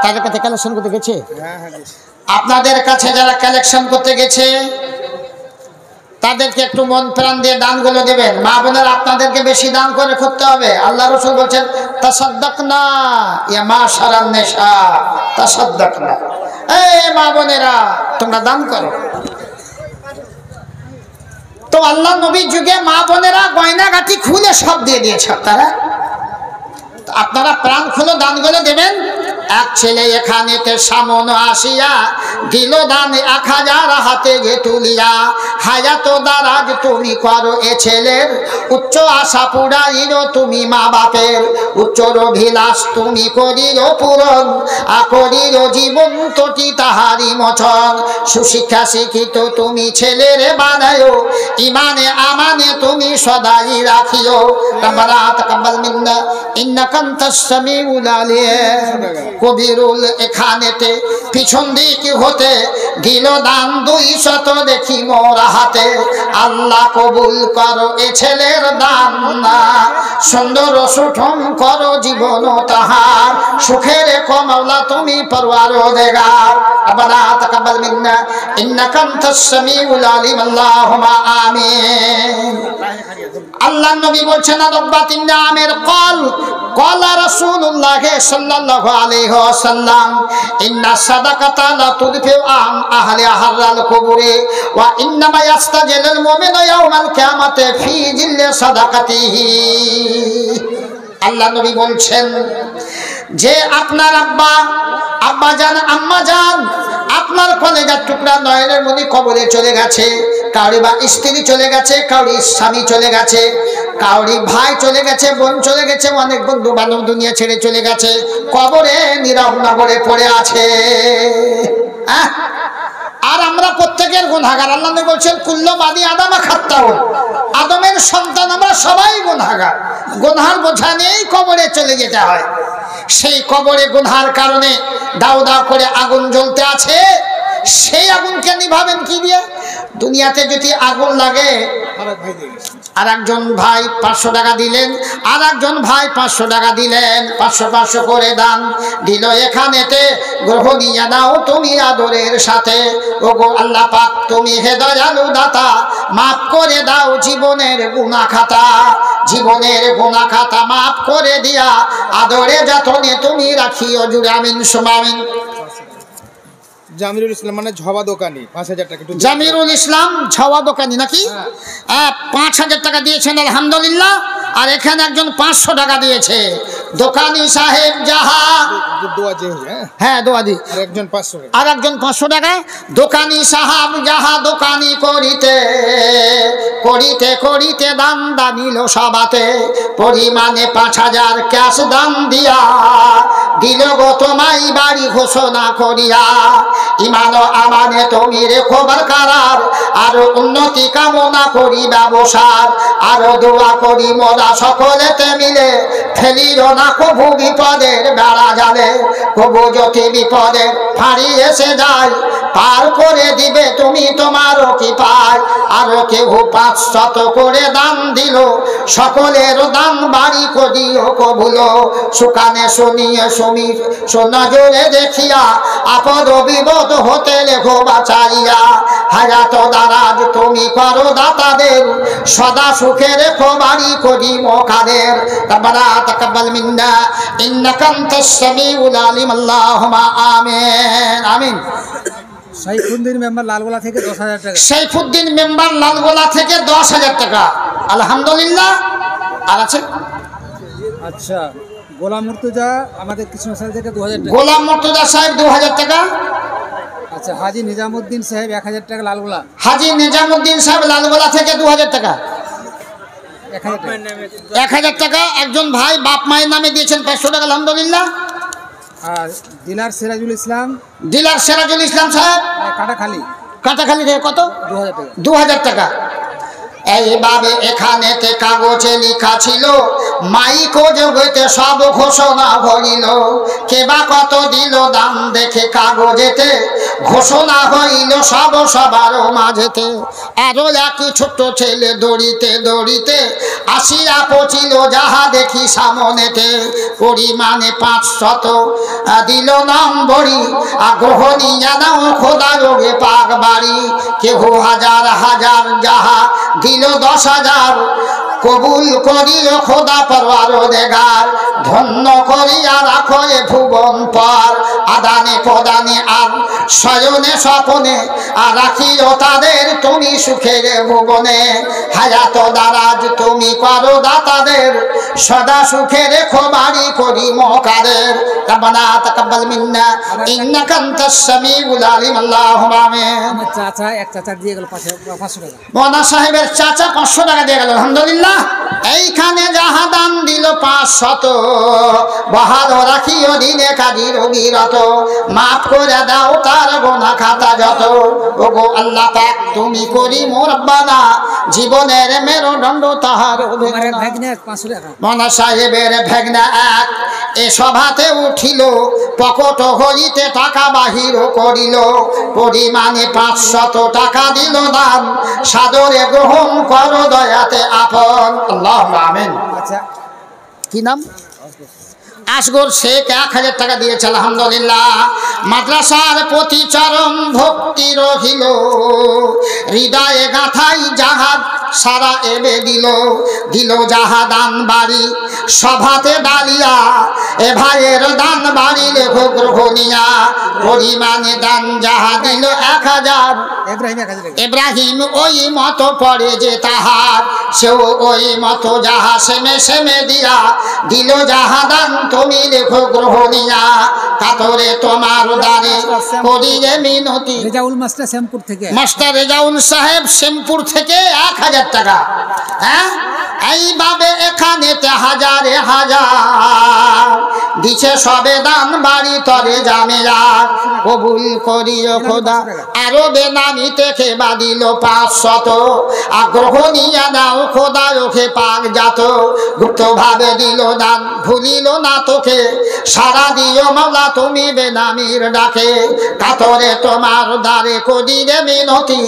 S1: তাদের কাছে কালেকশন করতে গেছে।
S2: হ্যাঁ হ্যাঁ,
S1: আপনাদের কাছে যারা কালেকশন করতে গেছে তাদেরকে একটু মন প্রাণ দিয়ে দানগুলো দেবেন। মা বোনেরা আপনাদেরকে বেশি দান করে করতে হবে। আল্লাহ রাসূল বলছেন তাসাদ্দাকনা ইয়া মাশারান নিসা তাসাদ্দাকনা। এই মা বোনেরা তোমরা দান করো। তো আল্লাহ নবীর যুগে মা বোনেরা গয়নাগাটি খুলে সব দিয়ে দিয়েছে। আপনারা প্রাণ খুলে দানগুলো দেবেন। এক ছেলে এখানেতে সামনে আসিয়া দিল দান 1000 হাতে গে তুলিয়া। হায়াত দারাজ তুমি করো এ ছেলের, উচ্চ আশা পুরাইও তুমি মা বাপের। উচ্চর অভিলাষ তুমি করিও পূরণ, আকরিও জীবন তোটি তাহারি মোচন। সুশিক্ষা শিক্ষিত তুমি ছেলের বানায়ো, ইমানে আমানে তুমি সদাই রাখিও। রব্বানা তাকাব্বাল মিন্না ইন্নাকা আনতাস সামিউল আলিম। কবিরুল এখানেতে পিছন দিক হতে দিল দান 200 দেখি মোর হাতে। আল্লাহ কবুল করো এ ছেলের দান, না সুন্দর সুঠম করো জীবন তাহার। সুখে রেখো মাওলা তুমি পরওয়ারদিগার। রব্বানা তাকাব্বাল মিন্না ইন্নাকা আনতাস সামিউল আলিম। আল্লাহুম্মা আমিন। আল্লাহ নবী বলছেন আদবাতিন নামের কল কলা রাসূলুল্লাহ সাল্লাল্লাহু আলাইহি ওয়াসাল্লাম ইন্না সাদাকাতা লা তুদফিউ আন আহলি হাররাল কুবুরি ওয়া ইন্নামা ইয়াস্তাজিলুল মুমিনু ইয়াউমাল কিয়ামাতি ফি জিল্লি সাদাকাতিহি। আল্লাহ নবী বলছেন যে আপনার আব্বা জান আম্মা জান আপনার কলেজার টুকরা নয়নের মনি কবরে চলে গেছে। কাউরি বা স্ত্রী চলে গেছে, কাউরি স্বামী চলে গেছে, কাউরি ভাই চলে গেছে, বোন চলে গেছে, অনেক বন্ধু বান্ধব দুনিয়া ছেড়ে চলে গেছে। কবরে নীরব নগরে পড়ে আছে। আর আমরা প্রত্যেকের গুনাহগার। আল্লাহ নবী বলছেন কুল্লু বানি আদম খাত্তাউন, আদমের সন্তান আমরা সবাই গুনাহগার। গুনার বোঝা নিয়েই কবরে চলে যেতে হয়। সেই কবরে গুনার কারণে দাউ দাউ করে আগুন জ্বলতে আছে। সেই আগুনকে নিভাবেন কি দিয়ে? দুনিয়াতে যদি আগুন লাগে আর একজন ভাই 500 টাকা দিলেন, আর একজন ভাই 500 টাকা দিলেন, 500 করে দান দিল। এখানেতে গ্রহ নিয়ে নাও তুমি আদরের সাথে। ওগো আল্লাহ পাক তুমি হে দয়ালু দাতা, মাফ করে দাও জীবনের গুনাহ খাতা। জীবনের গুনাহ খাতা মাফ করে দিয়া আদরে যতনে তুমি রাখিও জুড়ে। আমিন সুম্মা আমিন।
S2: জামিরুল ইসলাম মানে ঝবা দোকানি 5000 টাকা।
S1: জামিরুল ইসলাম ঝবা দোকানি নাকি? 5000 টাকা দিয়েছেন আলহামদুলিল্লাহ। আর এখানে একজন 500 টাকা দিয়েছে। দোকানি সাহেব যাহা
S2: দোয়া যে
S1: হ্যাঁ দোয়া দি।
S2: আর একজন 500
S1: আর একজন 500 টাকা। দোকানি সাহেব যাহা দোকানি করিতে করিতে করিতে দান দানিল সবাতে। পরিমাণে 5000 ক্যাশ দান দিয়া দিল গো তোমায় বাড়ি ঘোষণা করিয়া। ইমান ও আমানে তুমি রেখো বরকরার। আরো উন্নতি কামনা করি ব্যবসার, আরো দোয়া করি মোরা সকলেতে মিলে, ফেলিও না কভু বিপদের বেড়া জালে। কভু যদি বিপদের ফাঁড়ি এসে যায়, পার করে দিবে তুমি তোমারও কি পায়। আরো কেউ 500 করে দান দিল, সকলের দান বাড়ি করিও কবুলো। সুকানে শুনিয়ে সমীর সোনজরে দেখিয়া, আপদ বিপদ হতে লেখো বাঁচাইয়া। হায়াত দারাজ তুমি করো দাতাদের, সদা সুখে রেখো বাড়ি করি মোকাদের। রব্বানা তাকাব্বাল মিন্না ইন্নাকা আনতাস সামিউল আলিম। আল্লাহুম্মা আমিন আমিন।
S3: সাইফুদ্দিন মেম্বার লালগোলা থেকে 10,000 টাকা।
S1: সাইফুদ্দিন মেম্বার লালগোলা থেকে 10,000 টাকা। আলহামদুলিল্লাহ। আর আছে?
S3: আচ্ছা, গোলাম মুর্তজা আমাদের কৃষ্ণসাল থেকে 2,000 টাকা।
S1: গোলাম মুর্তজা সাহেব 2,000 টাকা।
S3: আচ্ছা, হাজি নিজামুদ্দিন সাহেব 1,000 টাকা লালগোলা।
S1: হাজি নিজামুদ্দিন সাহেব লালগোলা থেকে 2,000 টাকা। 1,000 টাকা একজন ভাই বাপ মায়ের নামে দিয়েছেন 500 টাকা। আলহামদুলিল্লাহ।
S3: আর দিলার সিরাজুল ইসলাম,
S1: দিলার সিরাজুল ইসলাম সাহেব
S3: কাটাখালী,
S1: কাটাখালী থেকে কত?
S3: 2,000 টাকা।
S1: 2,000 টাকা। এইভাবে এখানেতে কাগজে লেখা ছিল, মাইকো জগতে সব ঘোষণা হইল। কেবা কত দিল দাম দেখে কাগজেতে, ঘোষণা হইল সব সবার মাঝেতে। আরো একই ছোট্ট ছেলে দৌড়িতে দৌড়িতে আসিয়া পচিল যাহা দেখি সামনেতে। পরিমাণে 500 দিল নম্বরি, আগ্রহ নিয়া নাও খোদা যোগে পাক বাড়ি। কেহ হাজার হাজার যাহা দিল 10,000, কবুল করিও খোদা পরওয়ারদিগার। ধন্য করিয়া রাখো এ ভুবন পার, আদানে প্রদানে আর শয়নে স্বপনে, আর রাখিও তাদের তুমি সুখের ভুবনে। হায়াত দারাজ তুমি করো দাতাদের, সদা সুখে রেখো বাড়ি করি মোকাদের। রব্বানা তাকাব্বাল মিন্না ইন্নাকা আনতাস সামিউল আলিম। আল্লাহুম্মা আমিন।
S3: আমার চাচা এক চাচা দিয়ে গেল 500 টাকা।
S1: মোনা সাহেবের চাচা 500 টাকা দিয়ে গেল। আলহামদুলিল্লাহ। এইখানে যাহা দান দিল 500, বহাল রাখিও দিনে কাজী রবিরত। মাফ করে দাও তার গোনা খাতা যত। ওগো আল্লাহ পাক তুমি করি রব্বানা, জীবনের মেরুদণ্ড তাহার। মোনা সাহেবের ভেগনা এক এ সভাতে উঠিল, পকট হইতে টাকা বাহির করিল। পরিমাণে 500 টাকা দিল দান, সাদরে গ্রহণ করো দয়াতে আপন। আল্লাহুম্মা আমিন।
S3: আচ্ছা,
S1: কি নাম? আসগর শেখ 1,000 টাকা দিয়েছে। আলহামদুলিল্লাহ। মাদ্রাসার প্রতি চরম ভক্তি রহিল, হৃদয়ে গাঁথাই জাহাজ সারা এবে দিল। দিল যাহা দান বাড়ি সভাতে ডালিয়া, এ ভাইয়ের দান বাড়ি লেখো গ্রহণিয়া। পরিমাণে দান যাহা দিল 1,000, ইব্রাহিম ওই মতো পড়ে যে তাহার, সেও ওই মতো যাহা সেমে সেমে দিয়া। দিল যাহা দান তুমি লেখো গ্রহণিয়া, কাতরে তোমার দ্বারে করিলে মিনতি।
S3: রেজাউল মাস্টার শ্যামপুর থেকে।
S1: মাস্টার রেজাউল সাহেব শ্যামপুর থেকে 1,000 টাকা। হ্যাঁ, এইভাবে এখানেতে হাজারে হাজার দিছে সবে দান বাড়ি তরে জামেরা। কবুল করিও খোদা আরো বেনামি থেকে বাদিল 500, আগ্রহ নিয়ে নাও খোদা ওকে পাক যাত। গুপ্ত ভাবে দিল দান ভুলিল না তোকে, সারা দিও মাওলা তুমি বেনামির ডাকে। কাতরে তোমার দ্বারে করিলে মিনতি,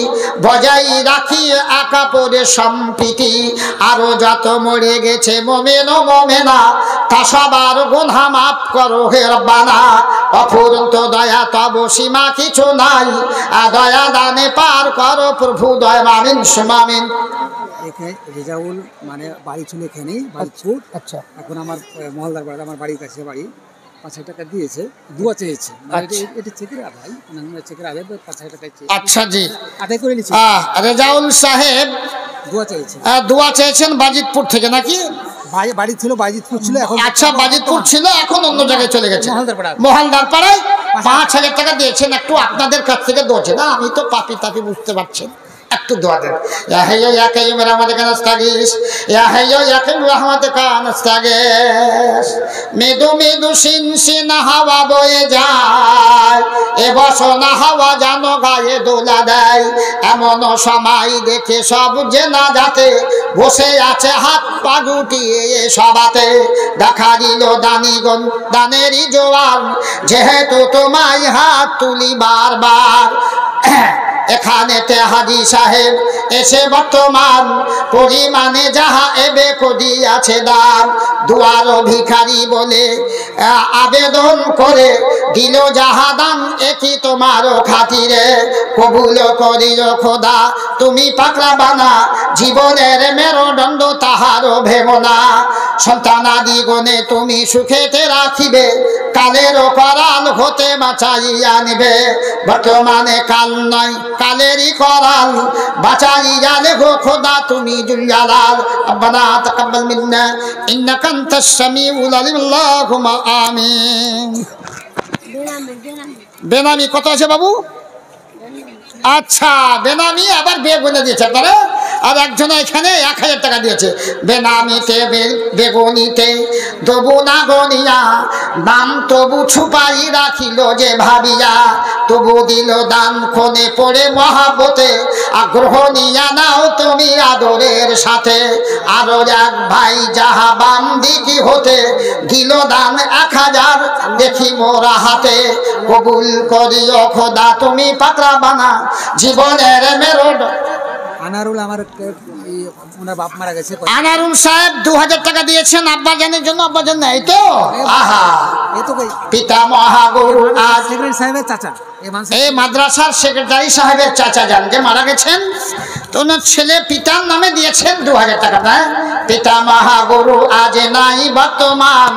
S1: বজাই রাখি একা পরে সম্প্রীতি। আরো যত মরে গেছে মোমেন ও মোমেনা, তা সবার গুনাহ মাফ করো হে রব্বানা। অফুরন্ত দয়া তব সীমা কিছু নাই, দয়া দানে পার করো প্রভু দয়া। আমিন সুমামিন।
S3: এখানে রেজাউল মানে বাড়ি ছিল এখানেই বাড়িপুর।
S1: আচ্ছা,
S3: এখন আমার মহলদার পাড়া, আমার বাড়ির কাছে বাড়ি। 5,000 টাকা দিয়েছে, দোয়া চেয়েছে। এটা চেকের আদায়, চেকের আদায় 5,000 টাকা চেয়েছে।
S1: আচ্ছা জি,
S3: আদায় করে নিচ্ছি।
S1: রেজাউল সাহেব
S3: দোয়া চেয়েছে।
S1: দোয়া চেয়েছেন বাজিতপুর থেকে নাকি?
S3: বাড়ি ছিল বাজিতপুর ছিল, এখন
S1: আচ্ছা বাজিতপুর ছিল, এখন অন্য জায়গায় চলে গেছে।
S3: মহলদার
S1: মহলদার পাড়ায় 5,000 টাকা দিয়েছেন। একটু আপনাদের কাছ থেকে দোছে না, আমি তো পাপি তাপি বুঝতে পারছেন। একটু একটু দোয়া দেন। ইয়া হাইয়্যু ইয়া কাইয়্যুম বিরহমাতিকা নাস্তাগীস, ইয়া হাইয়্যু ইয়া কাইয়্যুম বিরহমাতিকা নাস্তাগীস। মৃদু মৃদু শিনশিন হাওয়া বয়ে যায়, এ বসনা হাওয়া যেন গায়ে দোলা দেয়। এমন সময় দেখে সব যে না যাতে বসে আছে হাত পা গুটিয়ে সবাতে। দেখা দিল দানিগণ দানেরই জোয়ার, যেহেতু তোমায় হাত তুলি বারবার। এখানেতে হাজী সাহেব এসে বর্তমান, পরিমাণে যাহা এবে করিয়াছে দান। দুয়ার ভিখারি বলে আবেদন করে দিল যাহা দান, একই তোমার খাতিরে কবুল করিল খোদা তুমি পাকড়া বানা। জীবনের মেরুদণ্ড তাহারও ভেবো না, সন্তানাদি গণে তুমি সুখেতে রাখিবে, কালেরও করাল হতে বাঁচাইয়া নিবে। বর্তমানে কাল নয় কালেরই করাল, বাঁচাইয়া লেখো খোদা তুমি জুলজালাল। রব্বানা তাকাব্বাল মিন্না ইন্নাকা আনতাস সামিউল আলিম। আল্লাহুম্মা আমিন। বেনামি কত আছে বাবু? আচ্ছা, বেনামি আবার বেগুনে দিয়েছে আপনারা। আর একজন এখানে 1000 টাকা দিয়েছে। বেনামিতে বেগুনিতে তবু না গনিয়া, দাম তবু ছুপাই রাখিল যে ভাবিয়া। তবু দিল দান কোণে পড়ে মহাব্বতে, আগ্রহ নিয়া নাও তুমি আদরের সাথে। আরো এক ভাই যাহা বাম দিকি হতে দিল দান 1000, দেখি মোরা হাতে। কবুল করিও খোদা তুমি পাকড়া বানা, জীবনের মেরুদণ্ড।
S3: আনারুল আমার ওনার বাপ মারা গেছে।
S1: আনারুল সাহেব 2000 টাকা দিয়েছেন আব্বাজানের জন্য। আব্বাজান নাই তো? আহা,
S3: এই তো
S1: পিতা মহাগুরু আজ
S3: সেক্রেটারি সাহেবের চাচা,
S1: এই মাদ্রাসার সেক্রেটারি সাহেবের চাচা যান যে মারা গেছেন, তো ওনার ছেলে পিতার নামে দিয়েছেন 2000 টাকা। না, পিতা মহাগুরু আজ নাই বর্তমান,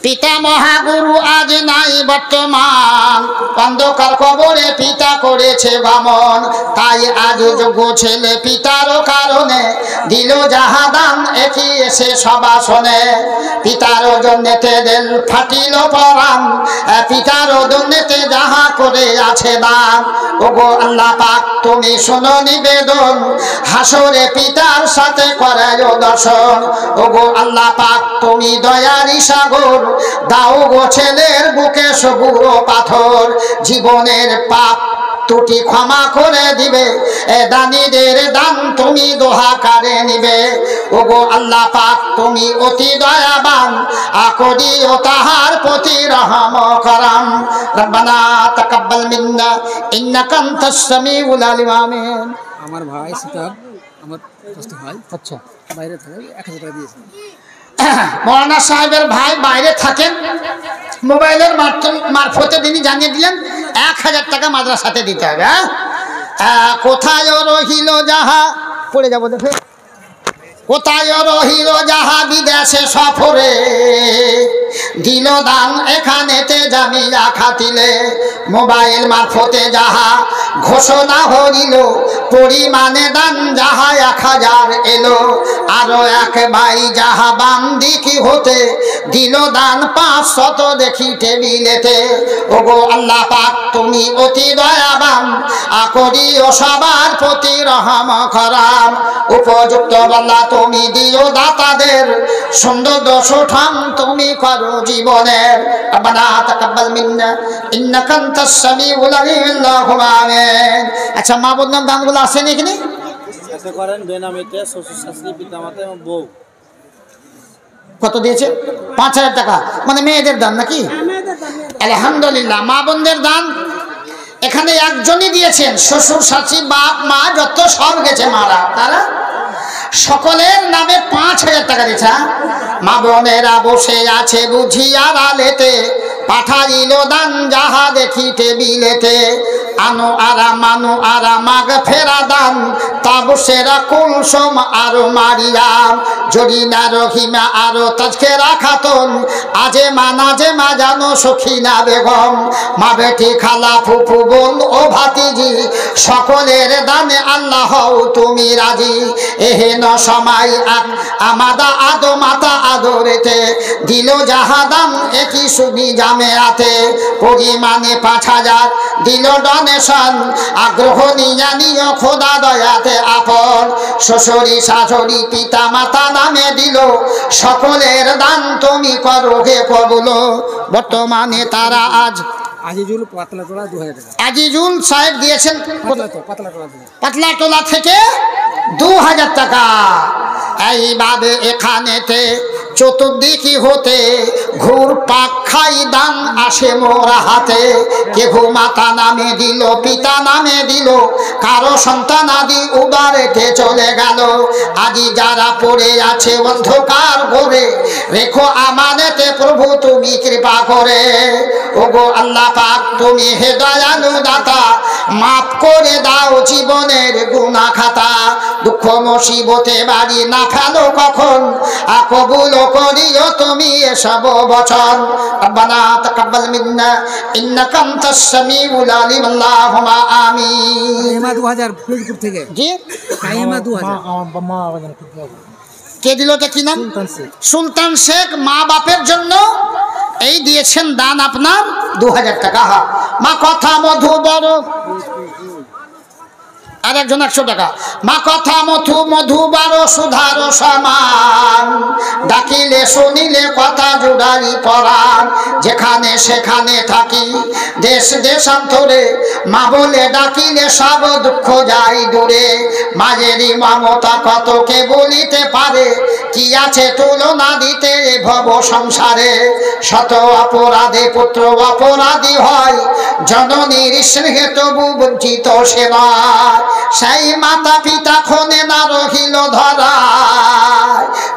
S1: পিতা মহাগুরু আজ নাই বর্তমান। অন্ধকার কবরে পিতা করেছে গমন, তাই আজ যোগ্য ছেলে পিতারও কারণে দিল যাহা দান, একই এসে সবা শোনে। পিতারও জন্যেতে দেন ফাটিল পরাণ, পিতারও জন্যেতে যাহা করে আছে দান। ওগো আল্লাহ পাক তুমি শোনো নিবেদন, হাসরে পিতার সাথে করায় দর্শন। ওগো আল্লাহ পাক তুমি দয়ারি সাগর, দাও গো ছেলের বুকে সবুর পাথর। জীবনের পাপ ত্রুটি ক্ষমা করে দিবে, এ দানিদের দান তুমি দোহাকারে নিবে। ওগো আল্লাহ পাক তুমি অতি দয়াবান, করিও তাহার প্রতি রহম করম। রব্বানা তাকাব্বাল মিন্না ইন্নাকা আনতাস সামিউল আলিম। আমিন।
S3: আমার ভাই সিতাব, আমার কষ্ট হয়। আচ্ছা, বাইরে থাকে 1000 টাকা দিয়েছে।
S1: মৌলানা সাহেবের ভাই বাইরে থাকেন, মোবাইলের মারফতে তিনি জানিয়ে দিলেন 1000 টাকা মাদ্রাসাতে দিতে হবে। কোথায় রহিল যাহা, পড়ে যাবো দেখে, কোথায় রহিল যাহা বিদেশে সফরে, দিল দান এখানেতে জামিয়া খাতিলে। মোবাইল মারফতে যাহা ঘোষণা হইল, পরিমাণে দান যাহা 1000 এলো। আরো এক ভাই যাহা বাম দিকি হতে দিল দান 500 দেখি টেবিলেতে। ওগো আল্লাহ পাক তুমি অতি দয়াবান, করিও সবার প্রতি রহম করম। উপযুক্ত বলা তুমি দিও দাতাদের, সুন্দর দোষঠাম তুমি করো জীবনের। রব্বানা তাকাব্বাল মিন্না ইন্নাকা আনতাস সামিউল আলিম। আল্লাহুম্মা আমিন। আচ্ছা, মা বোনদের দানগুলো আসেন এখানে
S4: করেন বেনামিতে শ্বশুর শাশুড়ি পিতামাতা এবং বউ।
S1: কত দিয়েছে? 5000 টাকা, মানে মেয়েদের দান নাকি? আলহামদুলিল্লাহ, মা বোনদের দান এখানে একজনই দিয়েছেন। শ্বশুর শাশুড়ি বাপ মা যত সব গেছে মারা, তারা সকলের নামে 5000 টাকা দিয়েছে। মা বোনেরা বসে আছে বুঝি আড়ালেতে, পাঠাইল দান যাহা দেখি টেবিলেতে। আনো আরা মাগ ফেরা দান, তাবসেরা কুলসম আরো মারিয়াম। জরিনা রহিমা আরো তাজকেরা খাতুন, আজে মা জানো সখিনা বেগম। মা বেটি খালা ফুফু বোন ও ভাতিজি, সকলের দানে আল্লাহ তুমি রাজি। এহেন সময় আমাদা আদো মাতা আদরেতে, দিল যাহা দান একই সুবি জাম জামেয়াতে পরিমাণে 5,000 দিল ডোনেশন। আগ্রহ নিয়া নিয় খোদা দয়াতে আপন, শ্বশুরি শাশুড়ি পিতা মাতা নামে দিল, সকলের দান তুমি করো হে কবুল। বর্তমানে তারা আজ
S3: আজিজুল পাতলাটোলা 2000 টাকা।
S1: আজিজুল সাহেব দিয়েছেন
S3: পাতলাটোলা
S1: পাতলাটোলা থেকে 2000 টাকা। এইভাবে এখানেতে চতুর্দিকে হতে ঘুর পাক খাই দান আসে মোরা হাতে। কেহ মাতা নামে দিল, পিতা নামে দিল, কারো সন্তান আদি উদারেতে চলে গেল। আজি যারা পড়ে আছে অন্ধকার ঘরে, রেখো আমানেতে প্রভু তুমি কৃপা করে। ওগো আল্লাহ পাক তুমি হে দয়ালু দাতা, মাফ করে দাও জীবনের গুনাহ খাতা। দুঃখ মুসিবতে বাড়ি না ফেলো কখন, কবুল করিও তুমি এসব বচন। রব্বানা তাকাব্বাল মিন্না ইন্নাকা আনতাস সামিউল আলিম। আল্লাহুম্মা আমিন।
S3: কাইমা 2000 ফরিদপুর থেকে।
S1: জি
S3: কাইমা 2000।
S1: কে দিল? এটা কি নাম? সুলতান শেখ। মা বাপের জন্য এই দিয়েছেন দান আপনার 2000 টাকা। মা কথা মধু বড়, আর একজন 100 টাকা। মা কথা মধু বারো সুধার সমান, ডাকিলে শুনিলে কথা জুড়াই পরাণ। যেখানে সেখানে থাকি দেশ দেশান্তরে, মা বলে ডাকিলে সব দুঃখ যায় দূরে। মায়েরই মমতা কত কে বলিতে পারে, কি আছে তুলনা দিতে ভব সংসারে। শত অপরাধে পুত্র অপরাধী হয়, জননীর স্নেহে তবু বঞ্চিত সে নয়। সেই মাতা পিতা খনে না রহিল ধরা,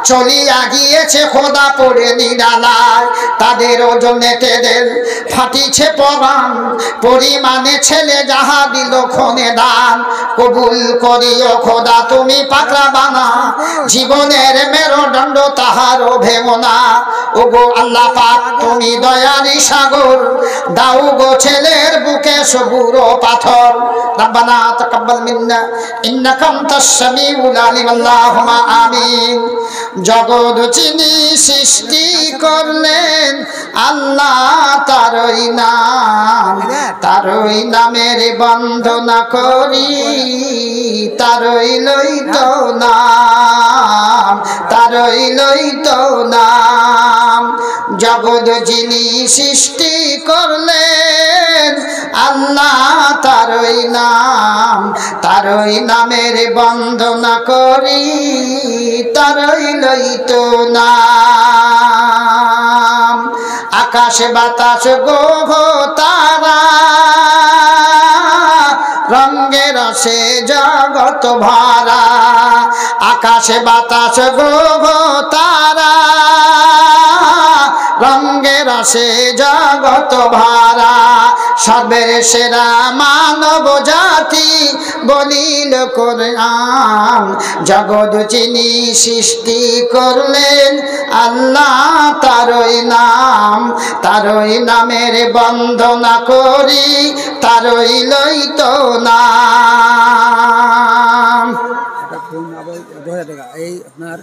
S1: চলিয়া গিয়েছে খোদা পড়ে নিরালায়। তাদের ওজনে তেদের ফাটিছে পরাণ, পরিমাণে ছেলে যাহা দিল খনে দান। কবুল করিও খোদা তুমি পাকড়া বানা, জীবনের মেরুদণ্ড তাহারও ভেঙো না। ওগো আল্লাহ পাক তুমি দয়ারি সাগর, দাও গো ছেলের বুকে সবুর পাথর। রব্বানা তাকাব্বাল মিন্না ইন্নাকা আনতাস সামিউল আলিম। আল্লাহুম্মা আমিন। জগৎ যিনি সৃষ্টি করলেন আল্লাহ, তারই নাম, তারই নামের বন্দনা করি, তারই লইত নাম, তারই লইত নাম। জগৎ যিনি সৃষ্টি করলেন আল্লাহ, তারই নাম, তারই নামের বন্দনা করি, তারই লইত নাম। আকাশে বাতাস গোহ তারা, রঙ্গে রসে জগৎ ভরা। আকাশে বাতাস গোহ তারা, রঙ্গে রসে জগৎ ভরা। সবের সেরা মানব জাতি বলিল কোরআন, জগৎ যিনি সৃষ্টি করলেন আল্লাহ, তারই নাম, তারই নামের বন্দনা করি, তারই লইত নাম।
S3: 2000 টাকা। এই আপনার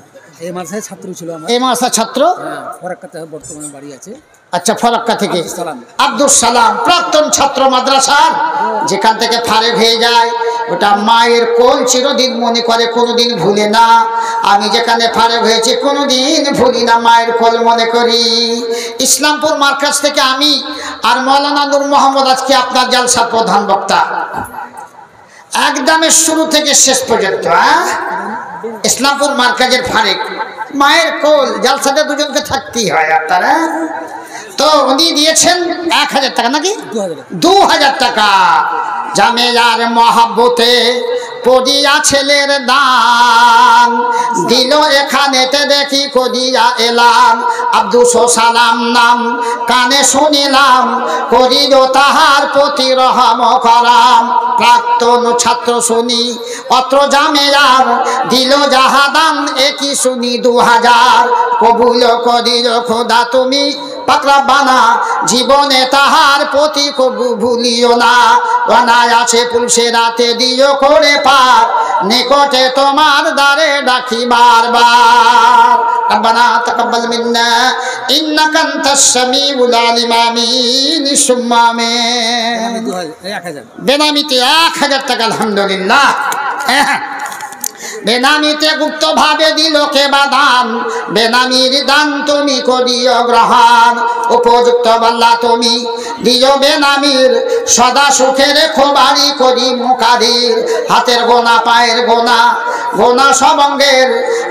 S3: এই মাদ্রাসায় ছাত্র ছিল আমার।
S1: এই মাদ্রাসার ছাত্র?
S3: হ্যাঁ, ফরাক্কাতে বর্তমানে বাড়ি আছে।
S1: আচ্ছা, ফরাক্কা থেকে
S3: সালাম।
S1: আব্দুল সালাম, প্রাক্তন ছাত্র মাদ্রাসার, যেখান থেকে ফারেক হয়ে যায় ওটা মায়ের কোল চিরদিন মনে করে, কোনোদিন ভুলে না। আমি যেখানে ফারেক হয়েছি কোনোদিন ভুলি না, মায়ের কোল মনে করি। ইসলামপুর মার্কাজ থেকে আমি আর মৌলানা নূর মোহাম্মদ আজকে আপনার জালসার প্রধান বক্তা, একদমের শুরু থেকে শেষ পর্যন্ত। ইসলামপুর মার্কাজের ফারেক, মায়ের কোল, জালসাতে দুজনকে থাকতেই হয় আপনারা। তো উনি দিয়েছেন 1000 টাকা, নাকি 2000 টাকা। জামেয়ার মহাব্বতে পদিয়া ছেলের দান, দিল এখানেতে দেখি কদিয়া এলাম। আব্দুল সালাম নাম কানে শুনিলাম, করিল তাহার প্রতি রহম করাম। প্রাক্তন ছাত্র শুনি অত্র জামেয়ার, দিল যাহা দান একই শুনি 2000 কবুল করিও খোদা তুমি পাকরা বানা জীবনে তাহার প্রতি কবু ভুলিও না অনায় আছে পুলসে রাতে দিও করে পার নিকটে তোমার দ্বারে ডাকি বারবার রব্বানা তাকাব্বাল মিন্না ইন্নাকা আনতাস সামিউল আলিম আমিন সুম্মা আমিন। বেনামিতে 1000 টাকা আলহামদুলিল্লাহ। বেনামিতে গুপ্ত ভাবে দিল কে বাদান বেনামির দান তুমি করিও গ্রহণ উপযুক্ত বল্লা তুমি দিও বেনামির সদা সুখে রেখো বাড়ি করি মুকাদির হাতের গোনা পায়ের গোনা গোনা সবঙ্গের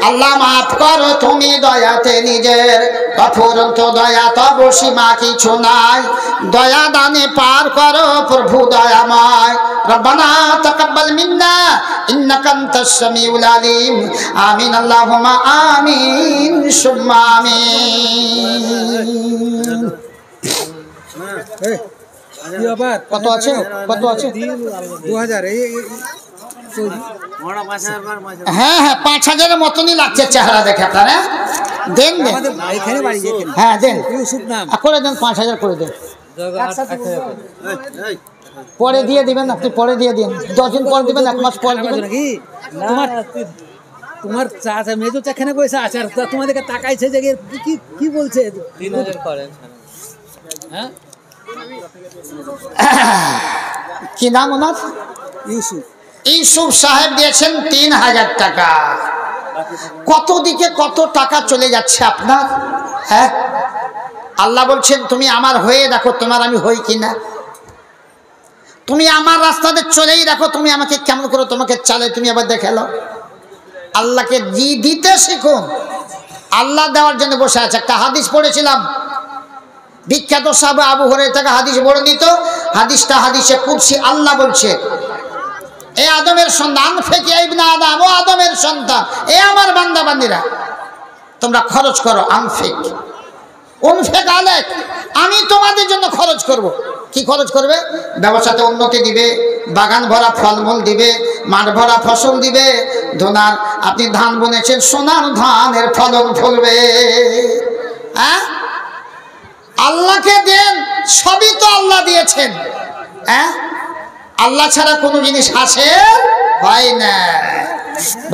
S1: আল্লাহ মাফ করো তুমি দয়াতে নিজের অফুরন্ত দয়া তব সীমা কিছু নাই দয়া দানে পার করো প্রভু দয়াময় রব্বানা তাকাব্বাল মিন্না ইন্নাকা আনতাস সামিউল আলিম আমিন আল্লাহুম্মা আমিন সুম্মা আমিন।
S3: কত আছে 2000
S1: হ্যাঁ 5000 এর মতনই লাগছে চেহারা দেখে আপনারা দেন দেন
S3: এখানে বাড়ি
S1: হ্যাঁ দেন
S3: ইউসুফ নাম
S1: করে দেন 5000 করে দেন পরে দিয়ে দিবেন আপনি পরে দিয়ে দিন 10 দিন পর দিবেন 1 মাস পর দিবেন
S3: নাকি তোমার চাচা মেজো চাখানে পয়সা আছে আর তোমাদেরকে তাকাইছে যে কি কি বলছে
S4: 3000 করেন
S3: হ্যাঁ
S1: কি নাম ওনার
S3: ইউসুফ
S1: ইউসুফ সাহেব দিয়েছেন 3000 টাকা কত দিকে কত টাকা চলে যাচ্ছে আপনার হ্যাঁ আল্লাহ বলছেন তুমি আমার হয়ে দেখো তোমার আমি হই কিনা তুমি আমার রাস্তাতে চলেই রাখো তুমি আমাকে কেমন করে তোমাকে চালে তুমি আবার দেখালো আল্লাহকে দিতে শিখুন আল্লাহ দেওয়ার জন্য বসে আছে একটা হাদিস পড়েছিলাম বিখ্যাত সাহাবা আবু হুরায়রা থেকে হাদিস বর্ণিত হাদিসটা হাদিসে কুদসি আল্লাহ বলছে এ আদমের সন্তান ফেকে ইবনে আদম ও আদমের সন্তান এ আমার বান্দা বান্দীরা তোমরা খরচ করো আনফিক উনফিক আলাইক আমি তোমাদের জন্য খরচ করব কি খরচ করবে ব্যবসাতে উন্নতি দিবে বাগান ভরা ফলমূল দিবে মাঠ ভরা ফসল দিবে ধনার আপনি ধান বুনেছেন সোনার ধানের ফলন ফলবে হ্যাঁ আল্লাহকে দেন সবই তো আল্লাহ দিয়েছেন হ্যাঁ আল্লাহ ছাড়া কোনো জিনিস আসে হয় না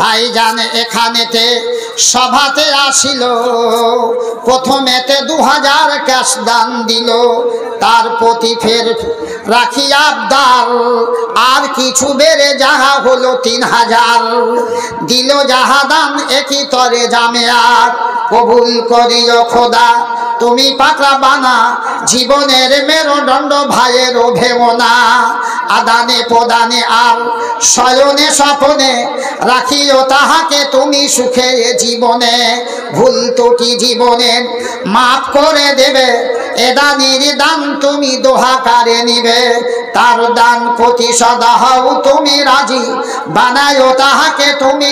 S1: ভাই জানে এখানেতে সভাতে আসিল প্রথমেতে 2000 ক্যাশ দান দিল তার প্রতি ফের রাখি আবদার আর কিছু বেড়ে যাহা হলো 3000 দিল যাহা দান একই তরে জামেয়ার কবুল করিও খোদা তুমি পাকড়া বানা জীবনের মেরুদণ্ড ভাইয়ের ভেমনা আদানে প্রদানে আর শয়নে স্বপনে রাখিও তাহাকে তুমি সুখে জীবনে ভুল ত্রুটি জীবনের মাফ করে দেবে এ দানের দান তুমি দোহাকারে নিবে তার দান প্রতিশোধ হও তুমি রাজি বানায়ো তাহাকে তুমি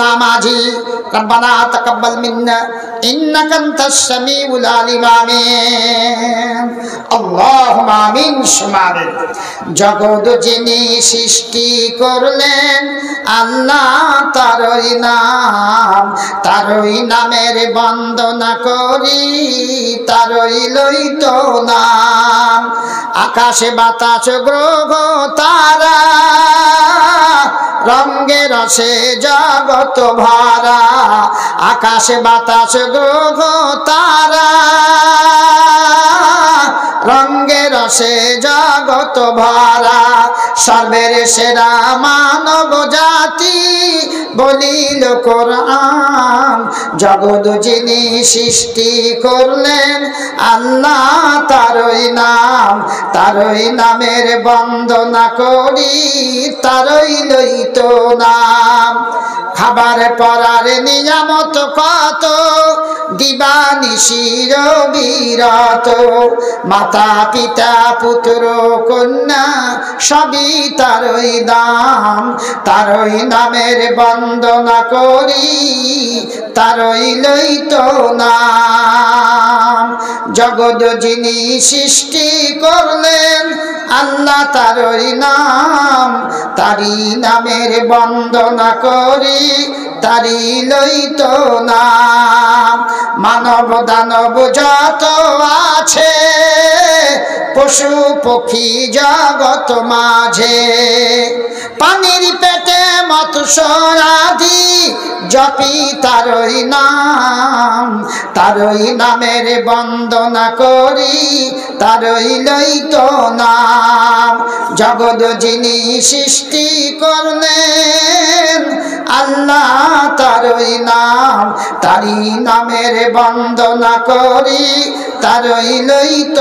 S1: নামাজি রব্বানা তাকাব্বাল মিন্না ইন্নাকা আনতাস সামিউল আলিম আমিন আল্লাহুম্মা আমিন সুম্মা আমিন। জগৎ যিনি সৃষ্টি করলেন আল্লাহ তারই নামের বন্দনা করি তারই লইত নাম আকাশে বাতাস গ্রহ তারা রঙ্গে রসে জগৎ ভরা আকাশে বাতাস গ্রহ তারা রঙ্গে রসে জগৎ ভরা সর্বের সেরা মানব জাতি বলিল কোরআন জগৎ যিনি সৃষ্টি করলেন আল্লাহ তারই নামের বন্দনা করি তারই লইত নাম খাবার পরার নিয়ামত কত দিবানিশির বিরত মাতা পিতা পুত্র কন্যা সবই তারই দাম তারই নামের বন্দনা করি তারই লইত নাম জগৎ যিনি সৃষ্টি করলেন আল্লাহ তারই নামের বন্দনা করি তারি লইত নাম। মানব দানব যত আছে পশু পক্ষী জগৎ মাঝে, পানির পেটে মৎস্যরাধি জপি তারই নাম। তারই নামের বন্দনা করি তারই লইত নাম। জগৎ যিনি সৃষ্টি করলেন আল্লাহ তারই নাম। তারই নামের বন্দনা করি তারই লইত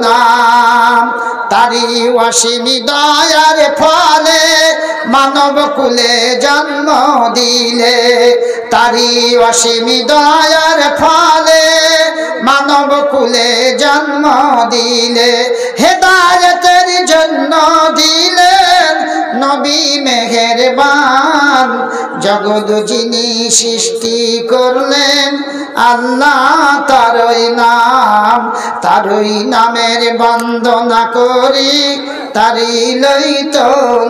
S1: নাম। তারই অসীমি দয়ার ফলে মানব কুলে জন্ম দিলে। তারই অসীমি দয়ার ফলে মানব কুলে জন্ম দিলে। হেদায়েতের জন্য দিলেন নবী মেহেরবান। জগৎ যিনি সৃষ্টি করলেন আল্লাহ তারই নাম। তারই নামের বন্দনা করি তারই লইত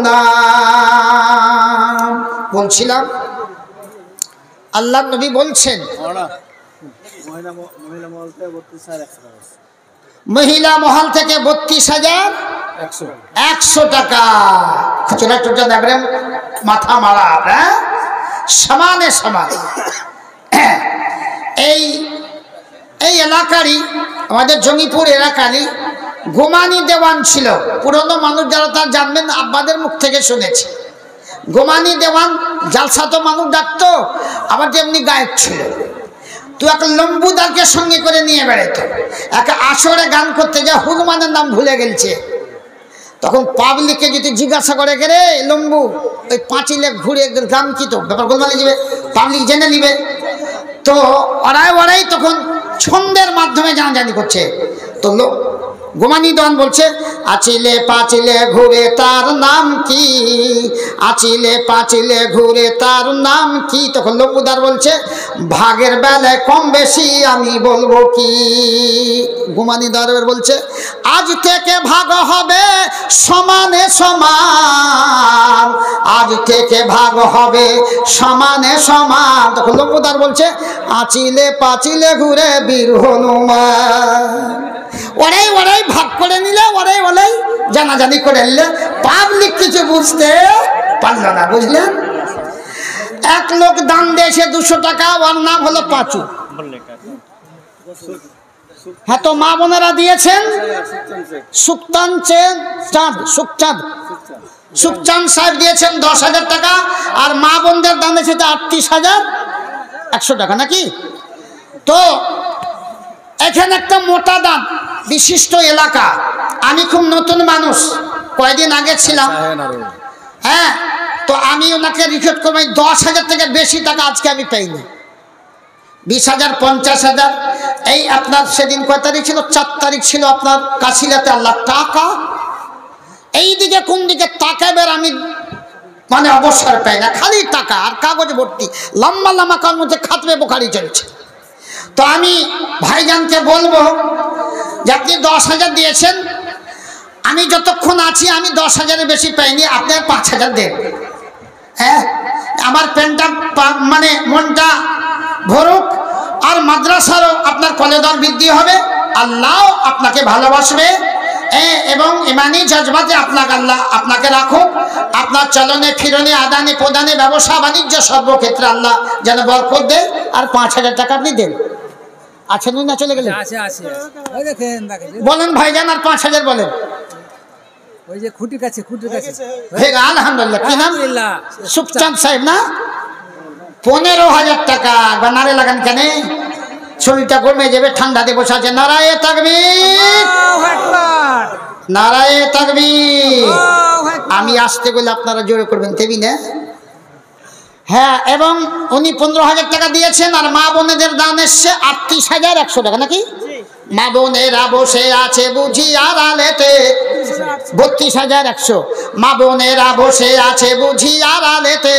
S1: নাম। বলছিলাম আল্লাহ নবী বলছেন মহিলা মহল থেকে 32,100 টাকা। খুচরা টুচরা দেখবেন মাথা মারা, হ্যাঁ সমানে সমান। এই এলাকারই আমাদের জঙ্গিপুর এলাকারই গোমানি দেওয়ান ছিল। পুরনো মানুষ যারা তার জানবেন, আব্বাদের মুখ থেকে শুনেছে। গোমানি দেওয়ান জালসা তো মানুষ ডাকতো, আবার যেমনি গায়ক ছিল। তো এক লম্বুদারকে সঙ্গে করে নিয়ে বেড়াতো। এক আসরে গান করতে যা হনুমানের নাম ভুলে গেছে। তখন পাবলিককে যদি জিজ্ঞাসা করে রে লম্বু ওই পাঁচিলে ঘুরে গান কি, তো ব্যাপার গোলমালি যাবে, পাবলিক জেনে নিবে। তো ওরাই তখন ছন্দের মাধ্যমে জানাজানি করছে। তো গোমানি দেওয়ান বলছে আচিলে পাচিলে ঘুরে তার নাম কি, আচিলে পাচিলে ঘুরে তার নাম কি। তখন লম্বুদার বলছে ভাগের বেলায় কম বেশি আমি বলবো কি। গোমানি দেওয়ান বলছে আজ থেকে ভাগ হবে সমানে সমান, আজ থেকে ভাগ হবে সমানে সমান। তখন লম্বুদার বলছে আচিলে পাচিলে ঘুরে বীর হনুমান। ওরাই ভাগ করে নিলে, ওরাই জানাজানি করে নিলে, পাবলিক কিছু বুঝতে পারল না, বুঝলেন। এক লোক দান দিয়েছে 200 টাকা, ওর নাম হলো পাঁচু। হ্যাঁ, তো মা বোনেরা দিয়েছেন সুখচাঁদ সাহেব দিয়েছেন 10,000 টাকা, আর মা বোনদের দান দিয়েছে 38,100 টাকা নাকি। তো এখানে একটা মোটা দান, বিশিষ্ট এলাকা। আমি খুব নতুন মানুষ, কয়েকদিন আগে ছিলাম। হ্যাঁ, তো আমি ওনাকে রিকোয়েস্ট করবো 10,000 থেকে বেশি টাকা আজকে আমি পাইনি। 20,000, 50,000। এই আপনার সেদিন কয় তারিখ ছিল? 4 তারিখ ছিল আপনার কাশিলাতে। আল্লাহ টাকা এইদিকে কোন দিকে তাকাবের আমি মানে অবসর পাই না, খালি টাকা আর কাগজ ভর্তি, লম্বা লম্বা কার মধ্যে খাতবে বোখারি চলছে। তো আমি ভাইজানকে বলবো যে আপনি 10,000 দিয়েছেন, আমি যতক্ষণ আছি আমি 10,000-এর বেশি পাইনি, আপনি 5,000 দেন। হ্যাঁ, আমার পেনটা মানে মনটা ভরুক, আর মাদ্রাসারও আপনার কলেদর বৃদ্ধি হবে, আল্লাহ আপনাকে ভালোবাসবে, এবং ইমানি জজবাতে আল্লাহ আপনাকে রাখুক। আপনার চলনে ফিরনে আদানে প্রদানে ব্যবসা বাণিজ্য সর্বক্ষেত্রে আল্লাহ যেন বরকত দেন। আর 5,000 টাকা আপনি দেন। আছেন না চলে গেলেন? বলেন ভাইজান, আর 5,000 বলেন।
S3: ওই যে খুঁটির কাছে
S1: আলহামদুলিল্লাহ। কি নাম? সুখচাঁদ সাহেব না? 15,000 টাকা। বানারে লাগান কেন? শরীরটা কমে যাবে, ঠান্ডাতে বসে আছে। নারায়ে তাকবীর, নারায়ে তাকবীর। আমি আসতে বলে আপনারা জোরে করবেন, তেবি না? হ্যাঁ, এবং উনি 15,000 টাকা দিয়েছেন, আর মা বোনেদের দান এসছে 38,100 টাকা নাকি। মা বোনেরা বসে আছে বুঝি আড়ালেতে 32,100। মা বোনেরা বসে আছে বুঝি আড়ালেতে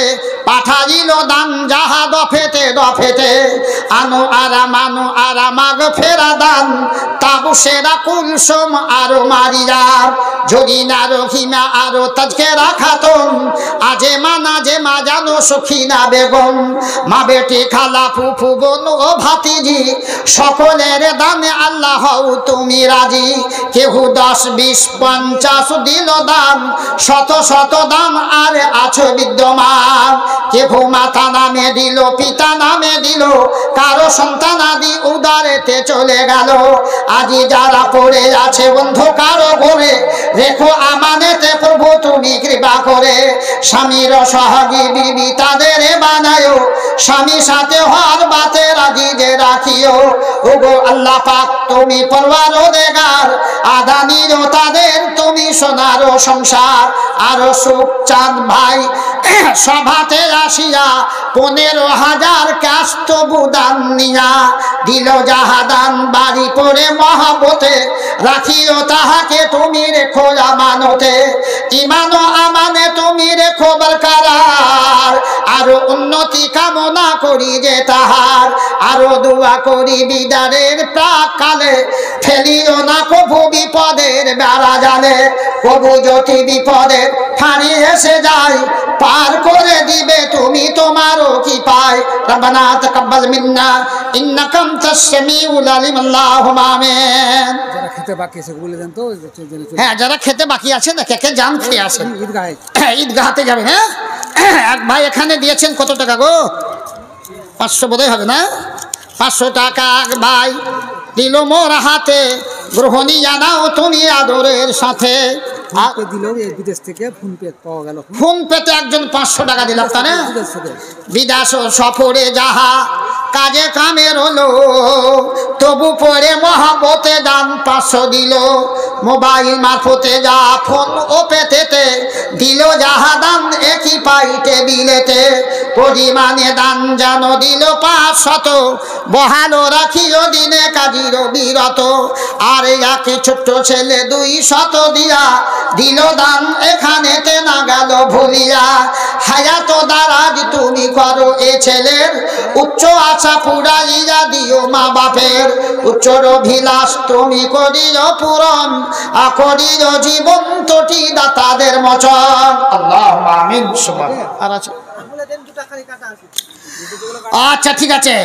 S1: পাঠাইল দান যাহা দফেতে দফেতে আনো আরামাগ ফেরা দান তাবু সেরা কুলসুম আরো মারিয়া জগিনা রহিমা আরো তাজকে রাখাতম আজে মা জানো সখিনা বেগম মা বেটি খালা ফুফু বোন ও ভাতিজি সকলের দানে আল্লাহ হও তুমি রাজি কেহ 10 20 50 দিল দান শত শত দান আর আছো বিদ্যমান কেহ মাতা নামে দিল পিতা নামে দিল কারো সন্তানাদি উদারেতে চলে গেল আজি যারা পড়ে আছে অন্ধকার ঘরে রেখো আমানেতে প্রভু তুমি কৃপা করে স্বামীর সহগী বিবি তাদের বানায়ো স্বামী সাথে হর বাতে রাজি যে রাখিও ওগো আল্লাহ পাক তুমি পরওয়ারদিগার আদানির তাদের তুমি সোনার সংসার আরো সুখ চাঁদ ভাই সভাতে আসিয়া 15,000 ক্যাশ তবু দান নিয়া দিল জাহাদান বাড়ি পড়ে মহাবতে রাখিও তাহাকে তুমি রেখো আমানতে ইমান ও আমানে তুমি রেখো বরকরার আরো উন্নতি কামনা করি যে তাহার আরো দোয়া করি বিদারের প্রাককালে ফেলিও না কভু বিপদের বেড়া জালে কভু যদি বিপদের ফাঁড়ি এসে যায় পার করে দিবে তুমি তোমারও কি পায় রব্বানা তাকাব্বাল মিন্না ইন্নাকা আনতাস সামিউল আলিম আল্লাহুম্মা আমিন
S3: যারা খেতে বাকি আছে বলে দেন তো
S1: হ্যাঁ যারা খেতে বাকি আছে না কে জান খেয়ে আসেন
S3: ঈদগাহে
S1: ঈদগাহতে যাবেন হ্যাঁ এক ভাই এখানে দিয়েছেন কত টাকা গো 500 বোধহয় হবে না 500 টাকা এক ভাই দিল মোর হাতে গ্রহণী জানাও তুমি আদরের সাথে
S3: দিল বিদেশ থেকে ফোন পে পাওয়া গেল
S1: ফোন পেতে একজন 500 টাকা দিলাম তা না
S3: বিদেশ থেকে
S1: বিদেশ সফরে যাহা কাজে কামের হলো তবু পরে মহাবতে দান 500 দিল মোবাইল মারফতে যা ফোন ও পেতেতে দিল যাহা দান একই পাইতে বিলেতে পরিমাণে দান জানো দিল 500 বহালো রাখিও দিনে কাজীর বিরত আর একই ছোট্ট ছেলে 200 দিয়া দিল দান এখানেতে না গেল ভুলিয়া হায়াত দারাজ তুমি করো এ ছেলের উচ্চ আশা পুরাইয়া দিও মা বাপের উচ্চর অভিলাষ তুমি করিও পূরণ করিও জীবন তোটি দাতাদের মোচন আল্লাহুম্মা আমিন আর আছে আচ্ছা ঠিক আছে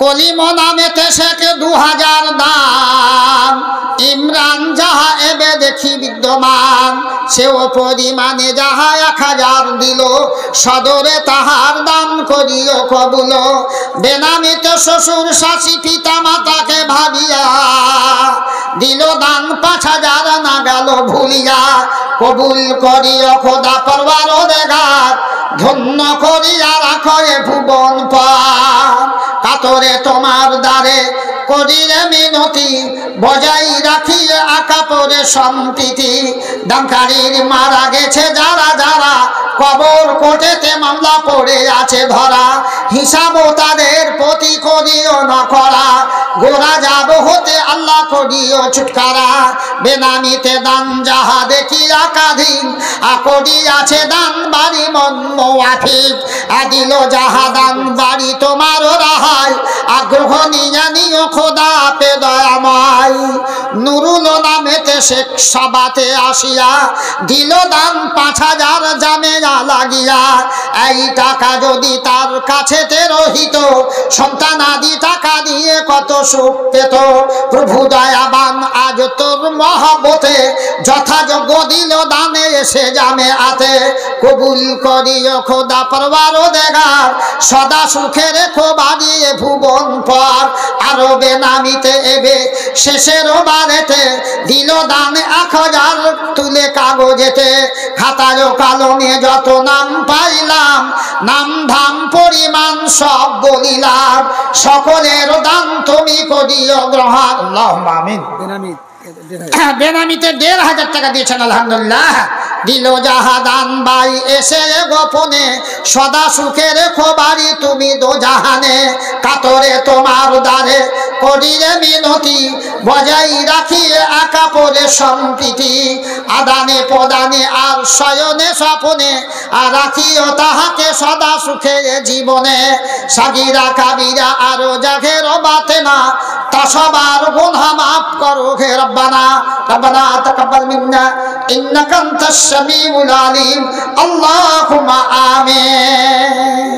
S1: কলিম নামেতে শেখে 2000 দান ইমরান যাহা এবে দেখি বিদ্যমান সেও পরিমাণে যাহা 1000 দিল সদরে তাহার দান করিও কবুল বেনামিতে শ্বশুর শাশি পিতা মাতাকে ভাবিয়া দিল দান 5000 না গেল ভুলিয়া কবুল করিও খোদা পরওয়ারদিগার ধন্য করিয়া রাখো এ ভুবন পার কাতরে তোমার দ্বারে করিলে মিনতি বজাই রাখিলে আকা পরে সম্প্রীতি দানকারীর মারা গেছে যারা যারা কবর কোটেতে মামলা পড়ে আছে ধরা হিসাবও তাদের প্রতি করিও না করা গোরা যাব হতে আল্লাহ করিও ছুটকারা বেনামিতে দান যাহা দেখি একাধীন আকরি আছে দান বাড়ি মন মোয়াফিক আদিল যাহা দান বাড়ি তোমারও রাহাই আগ্রহ নিয়া নিও খোদা পে দয়াময় নুরুল নামেতে শেখ সবাতে আসিয়া দিল দান 5000 জামেলা লাগিয়া এই টাকা যদি তার কাছেতে রহিত সন্তান আদি টাকা দিয়ে কত সুখ পেত প্রভু দয়াবান আজ তোর মহব্বতে যথাযোগ্য দিল দানে এসে জামে আতে কবুল করিও খোদা পরওয়ারদিগার সদা সুখে রেখো বাড়িয়ে ভুবন পর আরো বেনামিতে এবে শেষের বারেতে দিল দান 1000 তুলে কাগজেতে খাতার কলমে যত নাম পাইলাম নাম ধাম পরিমাণ সব বলিলাম সকলের দান তুমি করিও গ্রহণ আল্লাহুম্মা আমিন
S3: বেনামি
S1: বেনামিতে 1500 টাকা দিয়েছেন আলহামদুলিল্লাহ দিল জাহাদান বাই এসে গোপনে, সদা সুখে রেখো বাড়ি তুমি দোজাহানে। কাতরে তোমার দ্বারে করিলে মিনতি, বজাই রাখিয়ে একা পরে সম্প্রীতি। আদানে প্রদানে আর শয়নে স্বপনে, আর রাখিও তাহাকে সদা সুখে জীবনে। সাগিরা কাবিরা আরো জাগের বাতে না, তা সবার গুনাহ মাফ করো হে রব্বানা। রব্বানা তাকাব্বাল মিন্না ইন্নাকা আনতাস সামিউল আলিম। আল্লাহুম্মা আমিন।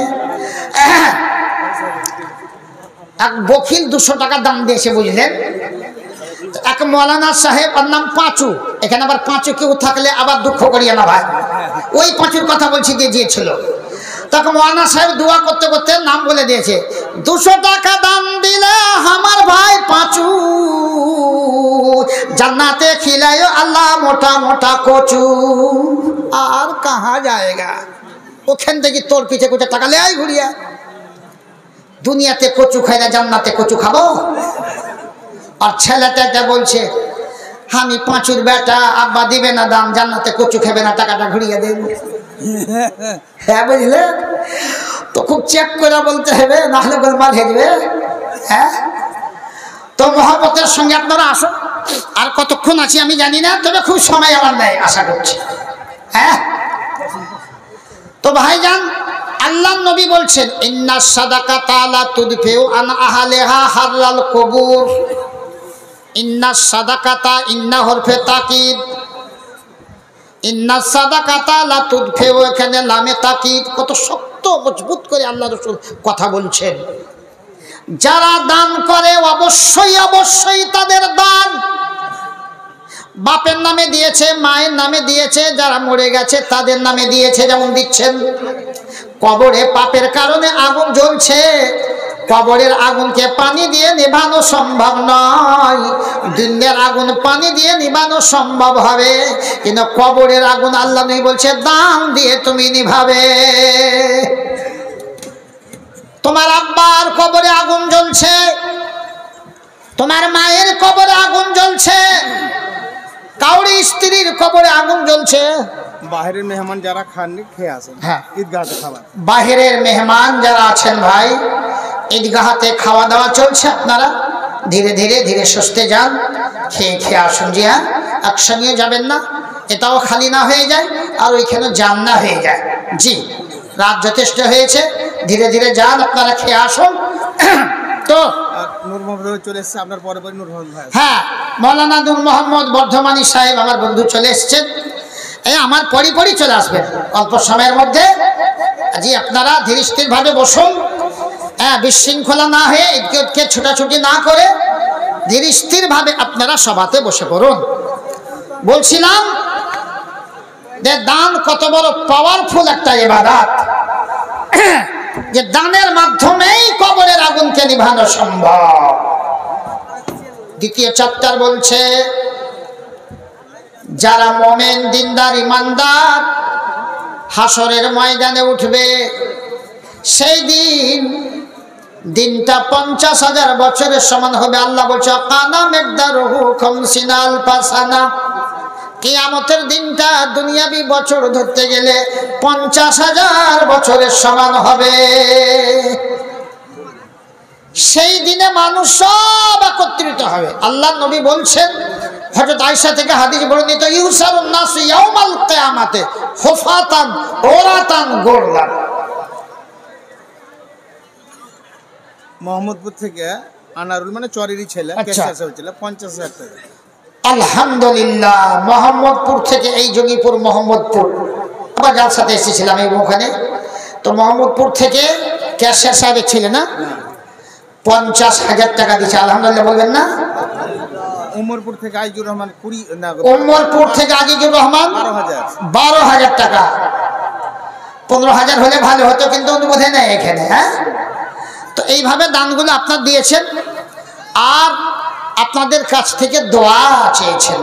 S1: এক বকিল 200 টাকা দাম দিয়েছে, বুঝলেন। এক মৌলানা সাহেব, আর নাম পাঁচু। এখানে আবার পাঁচু কেউ থাকলে আবার দুঃখ করিয়া না ভাই, ওই পাঁচুর কথা বলছি যে দিয়েছিল। তখন মৌলানা সাহেব দোয়া করতে করতে নাম বলে দিয়েছে, 200 টাকা দাম দিলে আমার ভাই পাঁচু, জান্নাতে খিলায়ো আল্লাহ মোটা মোটা কচু। আর কাহা যায়গা, ওখান থেকে তোর পিছে কোথায় টাকা লে আয় ঘুরিয়া। দুনিয়াতে কচু খাই না, জান্নাতে কচু খাবো। আর ছেলেটা বলছে, আমি পাঁচুর বেটা, আব্বা দিবে না দাম, জান্নাতে কচু খাবে না, টাকাটা ঘুরিয়ে দেব। হ্যাঁ বুঝলে, তো খুব চেক করে বলতে হবে, নাহলে গোলমাল হয়ে যাবে। হ্যাঁ, তো মহব্বতের সঙ্গে আপনারা আসুন। আর কতক্ষণ আছি আমি জানি না, তবে খুব সময় আমার নেই, আশা করছি। হ্যাঁ, তো ভাইজান, আল্লাহ নবী বলছেন, ইন্না সাদাকাতা লা তুদফিউ আন আহলিহা হাররাল কুবুর। ইন্না সাদাকাতা, ইন্না হরফে তাকিদ, ইন্না সাদাকাতা লা তুদফিউ, এখানে লামে তাকিদ। কত শক্ত মজবুত করে আল্লাহ রাসূল কথা বলছেন। যারা দান করে অবশ্যই অবশ্যই তাদের দান বাপের নামে দিয়েছে, মায়ের নামে দিয়েছে, যারা মরে গেছে তাদের নামে দিয়েছে, যেমন দিচ্ছেন। কবরে পাপের কারণে আগুন জ্বলছে, কবরের আগুনকে পানি দিয়ে নিভানো সম্ভব নয়। দুনিয়ার আগুন পানি দিয়ে নিভানো সম্ভব হবে, কিন্তু কবরের আগুন আল্লাহ নবী বলছে দান দিয়ে তুমি নিভাবে। তোমার আব্বার কবরে আগুন জ্বলছে, তোমার মায়ের কবরে আগুন জ্বলছে, কাউরি স্ত্রীর কবরে আগুন জ্বলছে।
S2: বাহিরের মেহমান যারা খাননি খেয়ে আসেন,
S1: হ্যাঁ,
S2: ঈদগাহতে খাবার।
S1: বাহিরের মেহমান যারা আছেন ভাই, ঈদগাহতে খাওয়া দাওয়া চলছে, আপনারা ধীরে ধীরে ধীরে সুস্থে যান, খেয়ে খেয়ে আসুন। জি হ্যাঁ, একসঙ্গে যাবেন না, এটাও খালি না হয়ে যায় আর ওইখানে যান না হয়ে যায়। জি, রাত যথেষ্ট হয়েছে, ধীরে ধীরে যান, আপনারা খেয়ে আসুন। তো
S2: নূর মোহাম্মদ চলে এসছে আপনার পরে পরে, নূর মোহাম্মদ ভাই।
S1: হ্যাঁ, মৌলানা নূর মোহাম্মদ বর্ধমানী সাহেব আমার বন্ধু চলে এসছেন। এই আমার পরি চলে আসবেন অল্প সময়ের মধ্যে। জি, আপনারা ধীর স্থির ভাবে বসুন। হ্যাঁ, বিশৃঙ্খলা না হয়ে, ঈদকে ছোটাছুটি না করে ধীর স্থির ভাবে আপনারা সভাতে বসে পড়ুন। বলছিলাম যে দান কত বড় পাওয়ারফুল একটা ইবাদত, যে দানের মাধ্যমেই কবরের আগুনকে নিভানো সম্ভব। দ্বিতীয় চ্যাপ্টার বলছে, যারা মোমেন দিনদার ইমানদার হাসরের ময়দানে উঠবে, সেই দিনটা 50,000 বছরের সমান হবে। আল্লাহ বলছে কানা মিকদারুহু 50 আলফা সানা। কিয়ামতের দিনটা দুনিয়াবি বছর ধরতে গেলে 50,000 বছরের সমান হবে। সেই দিনে মানুষ সব একত্রিত হবে। আল্লাহ নবী বলছেন, হযরত আয়েশা থেকে হাদিস বর্ণিত, ইউসারুন নাসু ইয়াউমাল কিয়ামাতে হুফাতান ওরাতান গোরলান।
S2: মোহাম্মদপুর থেকে আনারুল, মানে চরেরই ছেলে, কেসে হয়েছিল 50,000 টাকা।
S1: আলহামদুলিল্লাহ, মোহাম্মদপুর থেকে, এই জঙ্গিপুর মোহাম্মদপুর, আবার যার সাথে এসেছিলাম এই ওখানে, তো মোহাম্মদপুর থেকে ক্যাশিয়ার সাহেবের ছেলে না, 50,000 টাকা দিচ্ছে। আলহামদুলিল্লাহ বলবেন না?
S2: উমরপুর থেকে আজিজুর রহমান 20 না,
S1: উমরপুর থেকে আজিজুর রহমান 12,000 টাকা। 15,000 হলে ভালো হতো, কিন্তু বোধহয় নেই এখানে। হ্যাঁ, তো এইভাবে দানগুলো আপনার দিয়েছেন, আর আপনাদের কাছ থেকে দোয়া চেয়েছেন।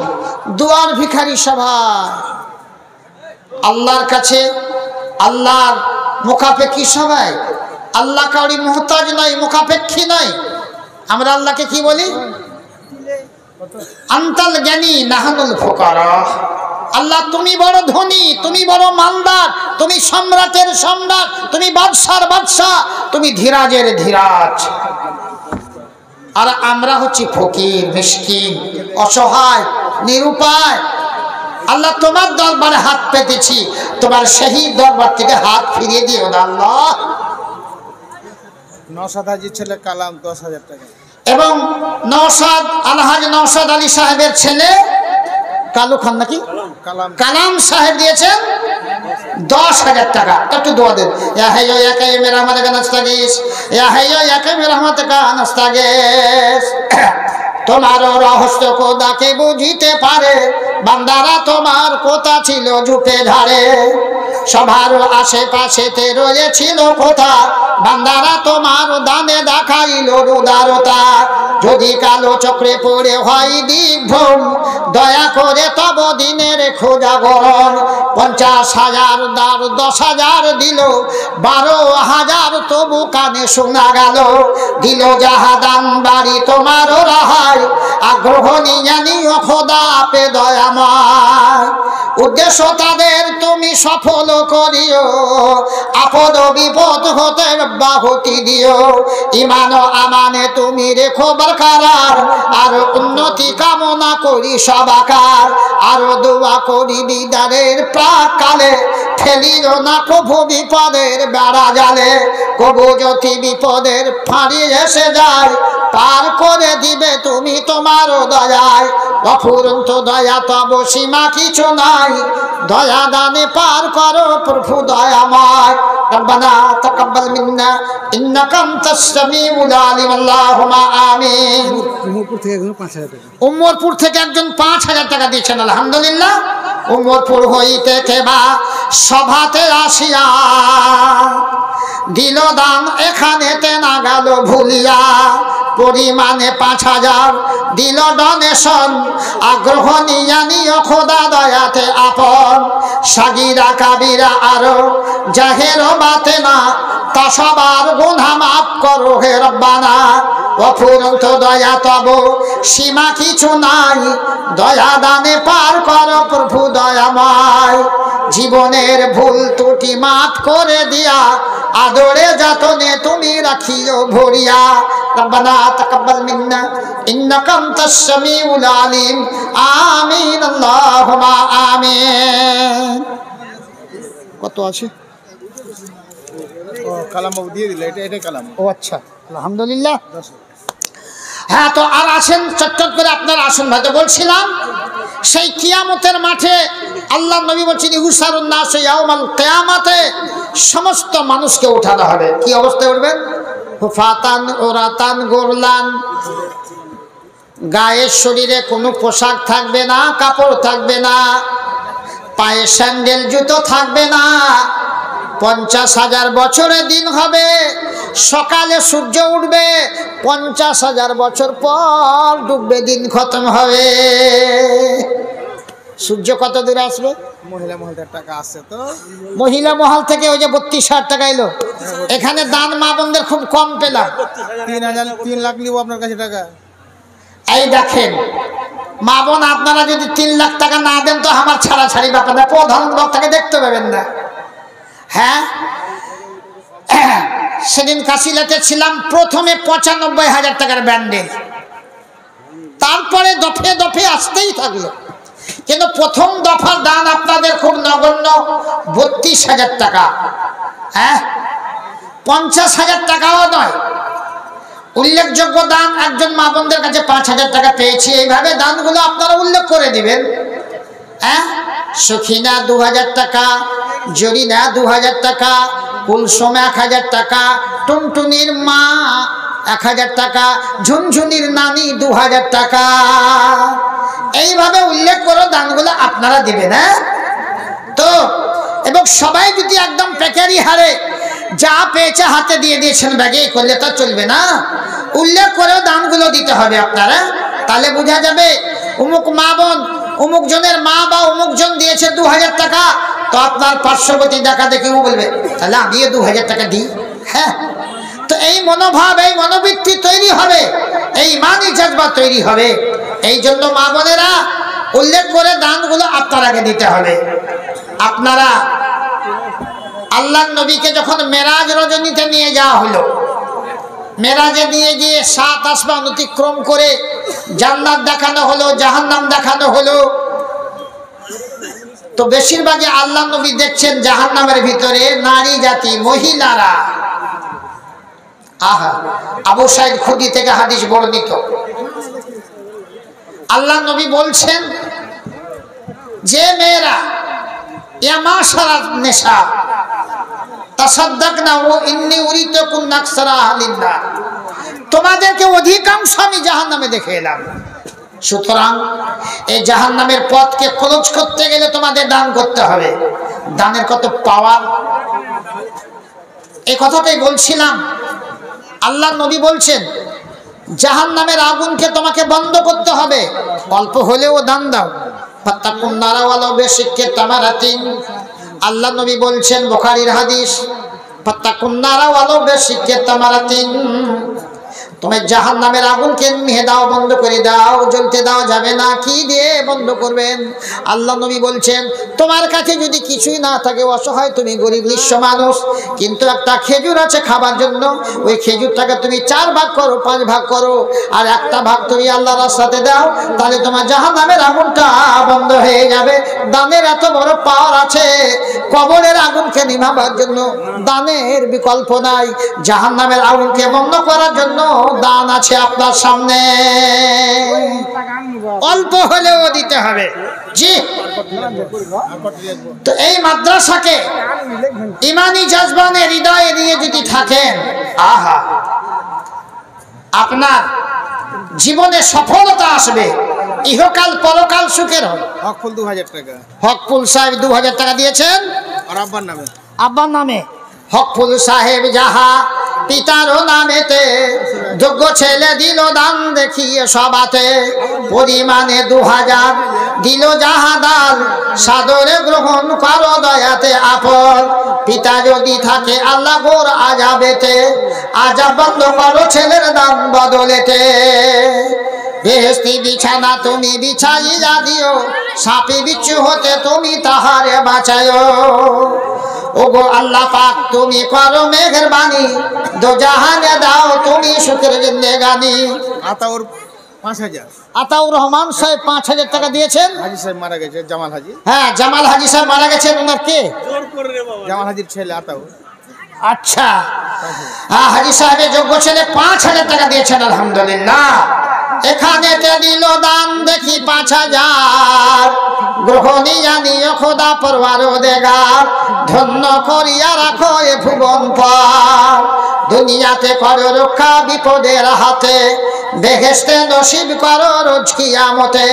S1: দোয়ার ভিখারি সভা, আল্লাহর কাছে আল্লাহর মুখাপেক্ষী সবাই। আল্লাহ কাউরি মুহতাজ নয়, মুখাপেক্ষী নয়। আমরা আল্লাহকে কি বলি? আনতাল জ্ঞানী নাহানুল ফুকারা। আল্লাহ তুমি বড় ধনী, তুমি বড় মালদার, তুমি সম্রাটের সম্রাট, তুমি বাদশার বাদশাহ, তুমি ধীরাজের ধীরাজ। আর আমরা হচ্ছি ফকির, মিসকিন, অসহায়, নিরুপায়। আল্লাহ তোমার দরবারে হাত পেতেছি, তোমার সেই দরবার থেকে হাত ফিরিয়ে দিও না আল্লাহ।
S2: নওশাদ হাজির ছেলে কালাম 10,000 টাকা।
S1: এবং নওশাদ আলহাজ নওশাদ আলী সাহেবের ছেলে কালু খান নাকি কালাম সাহেব দিয়েছেন 10,000 টাকা। একটু দোয়া দেন। ইয়া হাইয়্যু ইয়া কাইয়্যুম বিরহমাতিকা নাস্তাগীস, ইয়া হাইয়্যু ইয়া কাইয়্যুম বিরহমাতিকা নাস্তাগীস। তোমার রহস্য খোদাকে বুঝিতে পারে, বান্দারা তোমার কথা ছিল ঝুপে ঝাড়ে। সবার আশেপাশেতে রয়েছিল কথা, বান্দারা তোমার দানে দেখাইল উদারতা। যদি কালো চক্রে পড়ে হয় দিগ্ভ্রম, দয়া করে তব দিনের খোঁজা গরণ। 50,000 দ্বার 10,000 দিল, 12,000 তবু কানে শোনা গেল। দিল জাহাদান বাড়ি তোমার রাহাই, আগ্রহ নিয়ে নিও খোদা পে দয়াময়। উদ্দেশ্য তাদের তুমি সফল করিও, আপদ বিপদ হতে বাহুতি দিও। ইমান আমানে তুমি রেখো বরকরার, আর উন্নতি কামনা করি সবাকার। আর দোয়া করি বিদারের প্রাককালে, ফেলিও না প্রভু বিপদের বেড়া জালে। কবু যদি বিপদের ফাঁড়ি এসে যায়, পার করে দিবে তুমি তোমার দয়ায়। অফুরন্ত দয়া তব সীমা কিছু নাই, দয়া দানে পার করো প্রভু দয়াময়। রব্বানা তাকাব্বাল মিন্না ইন্নাকা আনতাস সামিউল আলিম। আল্লাহুম্মা আমিন। উম্মরপুর থেকে একজন 5,000 টাকা দিয়েছেন, আলহামদুলিল্লাহ। উম্মরপুর হইতে কেবা সভাতে আসিয়া, দিল দান এখানেতে না গেল ভুলিয়া। পরিমাণে 5,000 দিল ডোনেশন, আগ্রহ নিয়া নিও খোদা দয়াতে আপন। সাগিরা কাবিরা আরো জাহের বাতে না, তা সবার গুনাহ মাফ করো হে রব্বানা। অফুরন্ত দয়া তব সীমা কিছু নাই, দয়া দানে পার করো প্রভু দয়াময়। জীবনের ভুল ত্রুটি মাফ করে দিয়া, আদরে যতনে তুমি রাখিও ভরিয়া। রব্বানা তাকাব্বাল মিন্না ইন্নাকা আনতাস সামিউল আলিম। আমিন আল্লাহুম্মা আমিন। কত আছে?
S2: ও কালাম বাবু দিয়ে দিলে, এটা কালাম।
S1: ও আচ্ছা, আলহামদুলিল্লাহ। হ্যাঁ, তো আর আসেন চটচট করে আপনার আসুন। ভাই, তো বলছিলাম সেই কিয়ামতের মাঠে আল্লাহ নবী বলছেন ইউসারুন নাস ইয়াউমাল কিয়ামাতে, সমস্ত মানুষকে উঠানো হবে। কি অবস্থায় উঠবেন? হুফাতান ওরাতান গোরলান, গায়ে শরীরে কোনো পোশাক থাকবে না, কাপড় থাকবে না, পায়ে স্যান্ডেল জুতো থাকবে না। 50,000 বছরের দিন হবে। সকালে সূর্য উঠবে, 50,000 বছর পর ডুববে, দিন খতম হবে। সূর্য কত দূরে আসবে?
S2: মহিলা মহলের টাকা আছে তো,
S1: মহিলা মহল থেকে ওই যে 32,000 টাকা এলো। এখানে দান মা বোনদের খুব কম পেলাম।
S2: 3 লাখ নিব আপনার কাছে টাকা।
S1: এই দেখেন মা বোন, আপনারা যদি 3 লাখ টাকা না দেন তো আমার ছাড়াছাড়ি ব্যাপার না, প্রধান বক্তাকে দেখতে পাবেন না। হ্যাঁ, সেদিন কাশিলাতে ছিলাম, প্রথমে 95,000 টাকার ব্যান্ডেল, তারপরে দফে দফে আসতেই থাকলো। কিন্তু প্রথম দফার দান আপনাদের খুব নগণ্য, 32,000 টাকা। হ্যাঁ, 50,000 টাকাও নয়। উল্লেখযোগ্য দান একজন মা বোনদের কাছে 5,000 টাকা পেয়েছি। এইভাবে দানগুলো আপনারা উল্লেখ করে দিবেন। হ্যাঁ, সখিনা 2,000 টাকা, জরিনা 2,000 টাকা, কুলসুম 1,000 টাকা, টুনটুনির মা 1,000 টাকা, ঝুনঝুনির নানি 2,000 টাকা। এইভাবে উল্লেখ করে দানগুলো আপনারা দিবেন। হ্যাঁ, তো এবং সবাই যদি একদম পেকারি হারে যা পেয়েছে হাতে দিয়ে দিয়েছেন ব্যাগে করলে তো চলবে না। উল্লেখ করেও দানগুলো দিতে হবে আপনারা, তাহলে বোঝা যাবে অমুক মা বোন, অমুক জনের মা বা অমুক জন দিয়েছে 2,000 টাকা, তো আপনার পার্শ্ববর্তী দেখা দেখে ও বলবে তাহলে আমিও 2,000 টাকা দিই। হ্যাঁ, তো এই মনোভাব, এই মনোবৃত্তি তৈরি হবে, এই ইমানি জজবা তৈরি হবে। এই জন্য মা বোনেরা উল্লেখ করে দানগুলো আপনার আগে দিতে হবে। আপনারা আল্লাহর নবীকে যখন মেরাজ রজনীতে নিয়ে যাওয়া হলো, মেরাজে নিয়ে গিয়ে 7 আসমান অতিক্রম করে জান্নাত দেখানো হলো, জাহান্নাম দেখানো হলো, তো বেশিরভাগই আল্লাহর নবী দেখছেন জাহান্নামের ভিতরে নারী জাতি, মহিলারা। আহা, আবু সাইদ খুদরি থেকে হাদিস বর্ণিত, আল্লাহর নবী বলছেন যে মেয়েরা ইয়া মাশারাত নিসা তাসাদদাকনা ওয়া ইন্নী উরিতুকুন আকসারা আহলিন নার, তোমাদেরকে অধিকাংশ আমি জাহান্নামে দেখে এলাম। সুতরাং এই জাহান্নামের পথকে ক্লোজ করতে গেলে তোমাদের দান করতে হবে। দানের কত পাওয়ার, এই কথাটাই বলছিলাম। আল্লাহর নবী বলছেন জাহান্নামের আগুনকে তোমাকে বন্ধ করতে হবে, অল্প হলেও দান দাও। ফাত্তাকুন নারা ওয়ালাউ বিশিক্কি তামারাতিন, আল্লাহর নবী বলছেন, বুখারীর হাদিস, ফাত্তাকুন নারা ওয়ালাউ বিশিক্কি তামারাতিন, তুমি জাহান্নামের আগুনকে নিভে দাও, বন্ধ করে দাও, জ্বলতে দাও যাবে না। কি দিয়ে বন্ধ করবেন? আল্লাহ নবী বলছেন তোমার কাছে যদি কিছুই না থাকে, অসহায় তুমি, গরিব নিঃস্ব মানুষ, কিন্তু একটা খেজুর আছে খাবার জন্য, ওই খেজুরটাকে তুমি 4 ভাগ করো, 5 ভাগ করো, আর একটা ভাগ তুমি আল্লাহর রাস্তাতে দাও, তাহলে তোমার জাহান্নামের আগুনটা বন্ধ হয়ে যাবে। দানের এত বড় পাওয়ার আছে, কবরের আগুনকে নিভাবার জন্য দানের বিকল্প নাই। জাহান্নামের আগুনকে বন্ধ করার জন্য দান আছে আপনার সামনে, অল্প হলেও দিতে হবে। জি, তো এই মাদ্রাসাকে ইমানি জজবানে হৃদয়ে নিয়ে যদি থাকেন, আহা, আপনার জীবনে সফলতা আসবে, ইহকাল পরকাল সুখের হবে।
S2: হকফুল 2000 টাকা,
S1: হকফুল সাহেব 2000 টাকা দিয়েছেন
S2: আর আব্বার নামে,
S1: আব্বার নামে। হকফুল সাহেব যাহা পিতারও নামেতে, যোগ্য ছেলে দিল দান দেখিয়ে সবাতে, পরিমাণে 2000 দিল যাহা দান, সাদরে গ্রহণ করো দয়াতে আপন। পিতা যদি থাকে আল্লাহ গোর আজাবেতে, আজাব বন্ধ করো ছেলের দান বদলেতে। বেহেশতি বিছানা তুমি বিছাইয়া দিও, সাপে বিচ্ছু হতে তুমি তাহারে বাঁচায়ো। ওগো আল্লাহ পাক তুমি করো মেহেরবানি, দোজাহানে দাও তুমি সুখের জিন্দেগানি।
S2: আতাউর 5000,
S1: আতাউর রহমান সাহেব 5000 টাকা দিয়েছেন।
S2: হাজি সাহেব মারা গেছে, জামাল হাজি।
S1: হ্যাঁ, জামাল হাজি সাহেব মারা গেছেন, ওনার কে?
S2: জামাল হাজির ছেলে আতাউর।
S1: আচ্ছা, হ্যাঁ, হাজি সাহেবের যোগ্য ছেলে 5000 টাকা দিয়েছেন, আলহামদুলিল্লাহ। এখানে দিল দান দেখি 5000, গ্রহণী জানিও খোদা পরওয়ারদিগার, ধন্য করিয়া রাখো এ ভুবন পার। দুনিয়াতে করো রক্ষা বিপদের হাতে, বেহেশতে নসিব করো রোজ কিয়ামতে।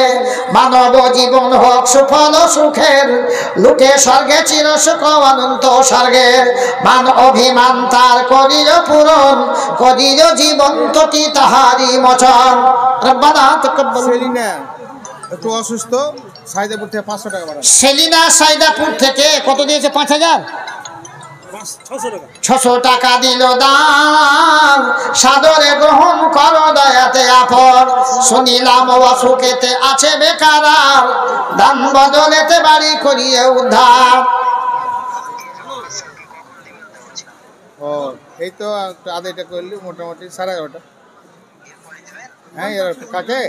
S1: মানব জীবন হোক সুফল সুখের, লুটে স্বর্গে চিরসুখ অনন্ত স্বর্গের। মান অভিমান তার করিল পূরণ, করিল জীবন্তটি তাহারি মোচন। রব্বানা তাকাব্বাল।
S2: সেলিনা একটু অসুস্থ, সাইদাপুর থেকে 500 টাকা বাড়ানো।
S1: সেলিনা সাইদাপুর থেকে কত দিয়েছে? 5000, 600 টাকা দিল দান, সাদরে গ্রহণ করো দয়াতে আপন। শুনিলাম অসুখেতে আছে বেকার, দান বদলেতে বাড়ি করিয়ে উদ্ধার।
S2: ও এই তো আদায়টা করলি মোটামুটি 11:30। হ্যাঁ, এর কাকে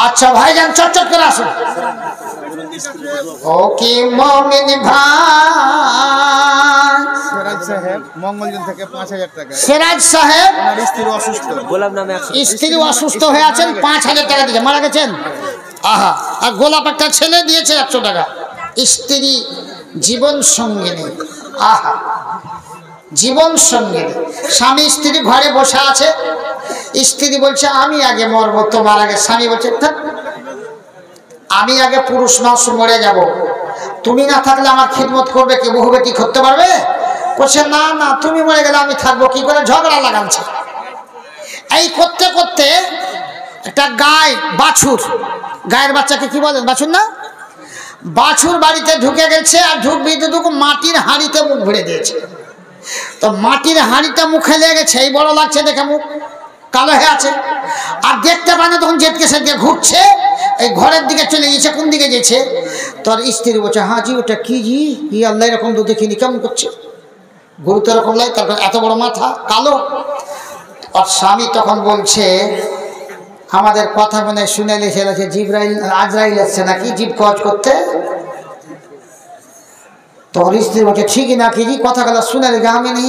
S1: আচ্ছা ভাইজান, চটচট করে আসুন। ও কি মুমিন ভাই,
S2: সিরাজ সাহেব মঙ্গলজন থেকে 5000 টাকা।
S1: সিরাজ সাহেব
S2: ওনার স্ত্রী অসুস্থ,
S1: স্ত্রী অসুস্থ হয়ে আছেন, 5000 টাকা দিয়েছে, মারা গেছেন। আহা, আর গোলাপ একটা ছেলে দিয়েছে 100 টাকা। স্ত্রী জীবন সঙ্গিনী, আহা, জীবন সঙ্গিনী। স্বামী স্ত্রী ঘরে বসে আছে, স্ত্রী বলছে আমি আগে মরবো তোমার আগে। স্বামী বলছে আমি আগে পুরুষ মানুষ মরে যাব, তুমি না থাকলে আমার খিদমত করবে কে, বহু বেটি করতে পারবে? বলছে না না, তুমি মরে গেলে আমি থাকবো কি করে? ঝগড়া লাগাচ্ছে। এই করতে করতে একটা গায়, বাছুর, গায়ের বাচ্চাকে কি বলেন? বাছুর না? বাছুর বাড়িতে ঢুকে গেছে, আর ঢুকবি দুটুকু মাটির হাঁড়িতে মুখ ভরে দিয়েছে। তো মাটির হাঁড়িটা মুখে লেগেছে, এই বড় লাগছে দেখে, মুখ কালো হয়ে আছে, আর দেখতে পায় না, তখন জেটকে সেটকে ঘুরছে, এই ঘরের দিকে চলে গেছে। কোন দিকে গেছে? তোর স্ত্রী বলছে, হ্যাঁ জি ওটা কি জি, ই আল্লাহ এরকম তো দেখিনি, কেমন করছে, গুরুত্ব এরকম লাগে, তারপর এত বড় মাথা কালো। আর স্বামী তখন বলছে, আমাদের কথা মনে শুনে লিখে জিব্রাইল আজরাইল আসছে নাকি জীব কজ করতে। তোর স্ত্রী বলছে, ঠিকই নাকি জি, কথাগুলো শুনে লেগে আমি নি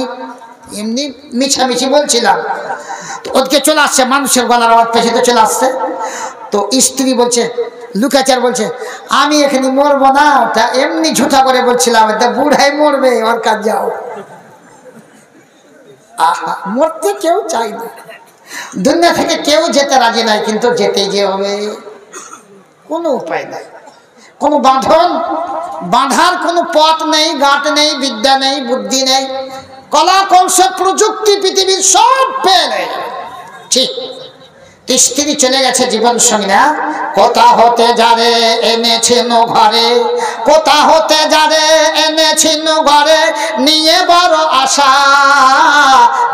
S1: এমনি মিছামিছি বলছিলাম। ওদিকে চলে আসছে, মানুষের গলার আওয়াজ পেছে তো চলে আসছে। তো স্ত্রী বলছে, লুকাচার বলছে, আমি এখানে মরবো না, ওটা এমনি ঝুঠা করে বলছিলাম, এটা বুড়াই মরবে, ওর কাজ যাও। মরতে কেউ চাই না, দুনিয়া থেকে কেউ যেতে রাজি নাই, কিন্তু যেতেই যে হবে, কোনো উপায় নাই, কোনো বাঁধার কোনো পথ নেই, গাঁট নেই, বিদ্যা নেই, বুদ্ধি নেই, কলা কৌশল প্রযুক্তি পৃথিবীর সব পেয়ে নেই। ঠিক স্ত্রী চলে গেছে জীবন সঙ্গী না, কোথা হতে যারে এনেছেন ঘরে, কোথা হতে যারে এনেছেন ঘরে, নিয়ে বড় আশা,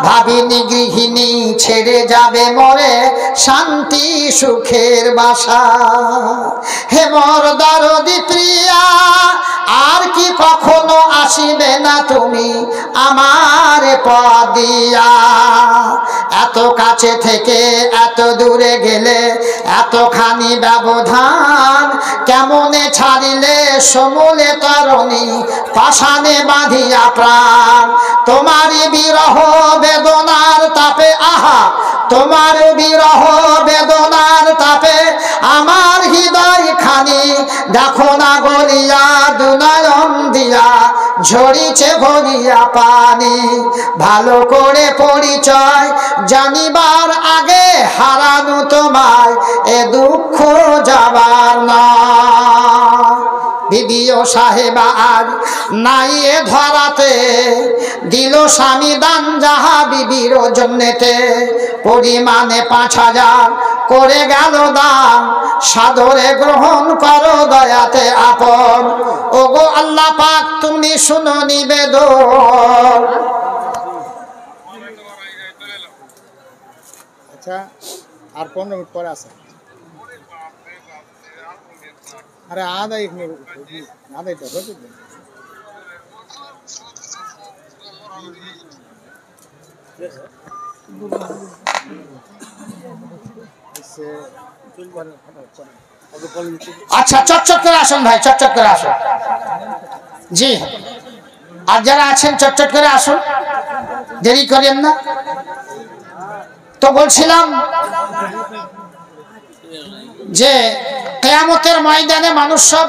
S1: ভাবিনি গৃহিণী ছেড়ে যাবে মরে, শান্তি সুখের বাসা। হে মোর দরদি প্রিয়া, আর কি কখনো আসিবে না তুমি আমার পথ দিয়া, এত কাছে থেকে এত দূরে গেলে এতখানি ব্যবধান, কেমনে ছাড়িলে সমূলে তরণী, পাষাণে বাঁধিয়া প্রাণ, তোমারই বিরহ বেদনার তাপে, আহা তোমার বিরহ বেদনার তাপে, আমার হৃদয় খানি দেখো না গলিয়া, দুনয়ন দিয়া ঝরিছে ভরিয়া পানি, ভালো করে পরিচয় জানিবার আগে হারানো তোমায় এ দুঃখ যাবার না। বিবিও সাহেবা আর নাই এ ধরাতে, দিল স্বামী দান যাহা বিবির জন্যেতে, পরিমাণে 5,000 করে গেল দান, সাদরে গ্রহণ করো দয়াতে আপন, ওগো আল্লাহ পাক তুমি শুনো নিবেদন।
S2: আচ্ছা, আর 15 মিনিট পরে আসা। अरे आधा एक मिनट, आधा ही तो
S1: আচ্ছা, চটচট করে আসুন ভাই, চটচট করে আসুন। জি, আর যারা আছেন চটচট করে আসুন, দেরি করেন না। তো বলছিলাম যে কিয়ামতের ময়দানে মানুষ সব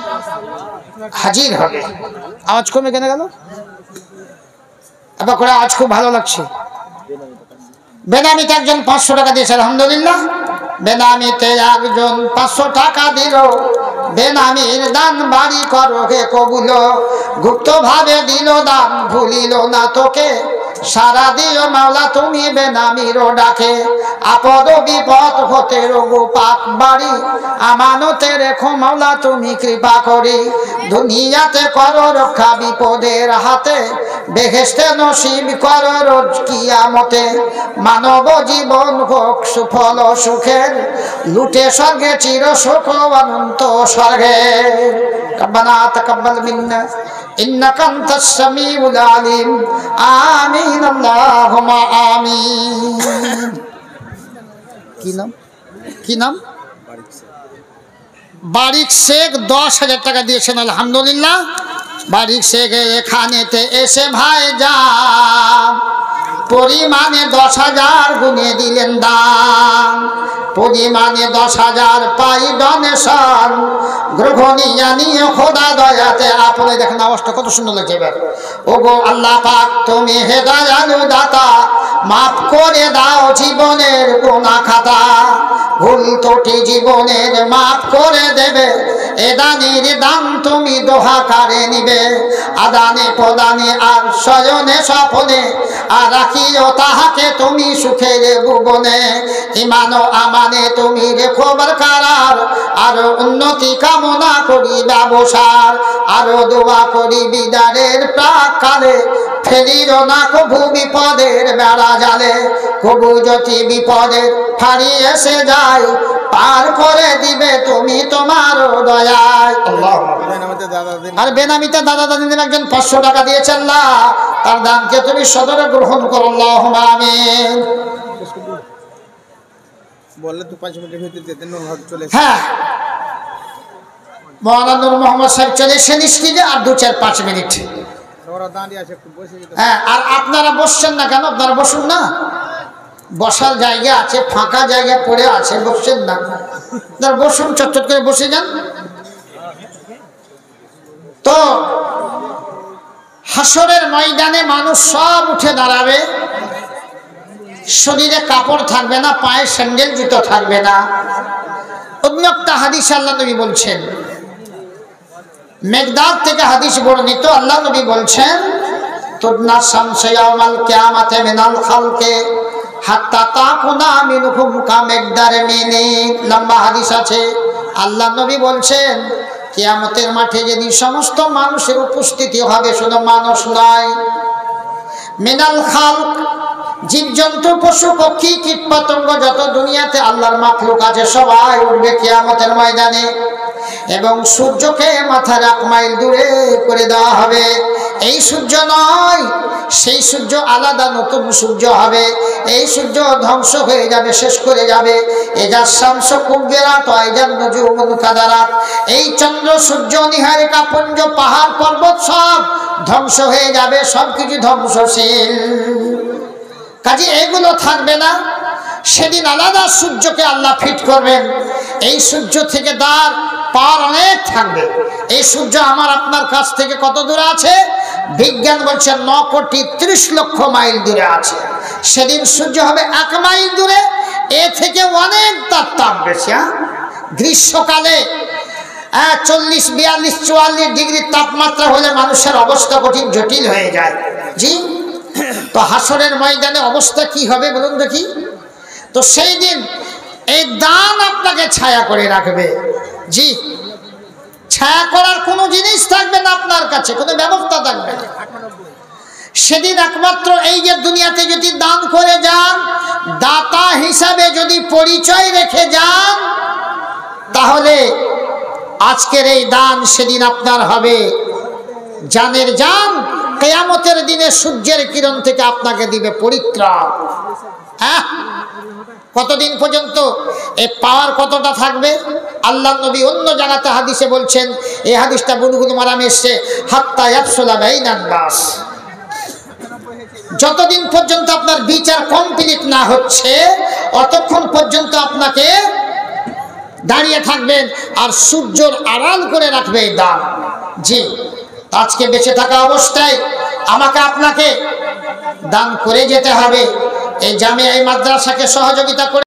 S1: হাজির হবে। আওয়াজ কমে কেন গেল? এবার করে আজ খুব ভালো লাগছে। বেনামিতে একজন 500 টাকা দিয়েছে, আলহামদুলিল্লাহ। বেনামিতে একজন 500 টাকা দিল, বেনামির দান বাড়ি করো হে কবুল, গুপ্ত ভাবে দিল দান ভুলিল না তোকে, সারা দিও মাওলা তুমি বেনামির ডাকে, আপদ বিপদ হতে রোগো পাক বাড়ি, আমানতে রেখো মাওলা তুমি কৃপা করি, দুনিয়াতে করো রক্ষা বিপদের হাতে, বেহেশতে নসিব করো রোজ কিয়ামতে, মানব জীবন হোক সুফল সুখের, লুটে স্বর্গে চির সুখ অনন্ত স্বর্গে। রব্বানা তাকাব্বাল মিন্না ইন্নাকা আনতাস সামিউল আলিম, আমিন আল্লাহুম্মা আমিন। কি নাম? বারিক শেখ 10,000 টাকা দিয়েছেন, আলহামদুলিল্লাহ। বারিক শেখ এখানেতে এসে ভাই যান, পরিমাণে 10,000 গুনে দিলেন দান, পরিমাণে 10,000 পাই ডোনেশন, গ্রহণীয়া নিয়ে খোদা দয়াতে আপনি। দেখেন আওয়াজটা কত সুন্দর লাগছে এবার। ওগো আল্লাহ পাক তুমি হেদায়ালু দাতা, মাফ করে দাও জীবনের গুনাহ খাতা, ভুল ত্রুটি জীবনের মাফ করে দেবে, এ দানের দান তুমি দোহাকারে নিবে, আদানে প্রদানে আর শয়নে স্বপনে, আর রাখিও তাহাকে তুমি সুখের ভুবনে, ইমান ও আমানে তুমি রেখো বরকরার, আর আরো উন্নতি কামনা করি ব্যবসার, আরো দোয়া করি বিদারের প্রাককালে, ফেলির না কভু বিপদের বেড়া জালে, কবু যদি বিপদের ফাড়ি এসে যায়, পার করে দিবে তুমি তোমার দয়ায়।
S2: বেনামিতে দাদা দিন।
S1: আর বেনামিতে দাদা দাদিদের একজন 500 টাকা দিয়েছেন, আল্লাহ তার দানকে তুমি সদরে গ্রহণ করো, আল্লাহুম্মা আমিন।
S2: বললে তো 5 মিনিটের ভিতরে যেতেন চলে এসে।
S1: হ্যাঁ, মৌলানা নূর মোহাম্মদ সাহেব চলে এসে নিশ্চিতে আর 2-4-5 মিনিট।
S2: ওরা দাঁড়িয়ে আছে, একটু বসে যেতে।
S1: হ্যাঁ, আর আপনারা বসছেন না কেন? আপনারা বসুন না, বসার জায়গা আছে, ফাঁকা জায়গা পড়ে আছে, বসছেন না? আপনারা বসুন, চটচট করে বসে যান। তো হাসরের ময়দানে মানুষ সব উঠে দাঁড়াবে, শরীরে কাপড় থাকবে না, পায়ে স্যান্ডেল জুতো থাকবে না। অন্য একটা হাদিস আল্লাহ নবী বলছেন, মেঘদাদ থেকে হাদিস বর্ণিত, আল্লাহ নবী বলছেন, তুদনা শামসু ইয়াউমাল কিয়ামাতি মিনাল খালকি হাত্তা তাকুনা মিনহুম কামিকদার মিনিট। লম্বা হাদিস আছে। আল্লাহ নবী বলছেন, কিয়ামতের মাঠে যেদিন সমস্ত মানুষের উপস্থিতি হবে, শুধু মানুষ নয়, মিনাল খালক, জীবজন্তু পশু পক্ষী কীট পতঙ্গ যত দুনিয়াতে আল্লাহর মাখলুক আছে সবাই উঠবে কিয়ামতের ময়দানে, এবং সূর্যকে মাথার 1 মাইল দূরে করে দেওয়া হবে। এই সূর্য নয়, সেই সূর্য আলাদা নতুন সূর্য হবে। এই সূর্য ধ্বংস হয়ে যাবে, শেষ করে যাবে। এজার শামস কুব্বিরাত ওয়া ইজান নুজুমুন কাদারাত, এই চন্দ্র সূর্য নিহারিকা পুঞ্জ পাহাড় পর্বত সব ধ্বংস হয়ে যাবে, সবকিছু ধ্বংসশীল। কাজে এগুলো থাকবে না। সেদিন আলাদা সূর্যকে আল্লাহ ফিট করবেন। এই সূর্য থেকে তার পার অনেক থাকবে। এই সূর্য আমার আপনার কাছ থেকে কত দূরে আছে? বিজ্ঞান বলছে 9,30,00,000 মাইল দূরে আছে। সেদিন সূর্য হবে 1 মাইল দূরে, এ থেকে অনেক তার তাপ বেশি। গ্রীষ্মকালে 40, 42, 44 ডিগ্রি তাপমাত্রা হলে মানুষের অবস্থা কঠিন জটিল হয়ে যায়। জি, তো হাসরের ময়দানে অবস্থা কি হবে বলুন দেখি? তো সেই দিন এই দান আপনাকে ছায়া করে রাখবে। জি, ছায়া করার কোনো জিনিস থাকবে না আপনার কাছে, কোনো ব্যবস্থা থাকবে না। সেদিন একমাত্র এই যে দুনিয়াতে যদি দান করে যান, দাতা হিসাবে যদি পরিচয় রেখে যান, তাহলে আজকের এই দান সেদিন আপনার হবে জানের জান। কিয়ামতের দিনে সূর্যের কিরণ থেকে আপনাকে দিবে পরিত্রাণ। হ্যাঁ, কতদিন পর্যন্ত এই পাওয়ার কতটা থাকবে? আল্লাহ নবী অন্য জায়গাতে হাদিসে বলছেন, এই হাদিসটা বুলুগুল মারামে এসছে, হাত্তা ইয়াফসুলা বাইনান নাস, যতদিন পর্যন্ত আপনার বিচার কমপ্লিট না হচ্ছে অতক্ষণ পর্যন্ত আপনাকে দাঁড়িয়ে থাকবেন আর সূর্যের আড়াল করে রাখবে এই দান। জি, আজকে বেঁচে থাকা অবস্থায় আমাকে আপনাকে দান করে যেতে হবে। এই জামিয়া এই মাদ্রাসাকে সহযোগিতা করে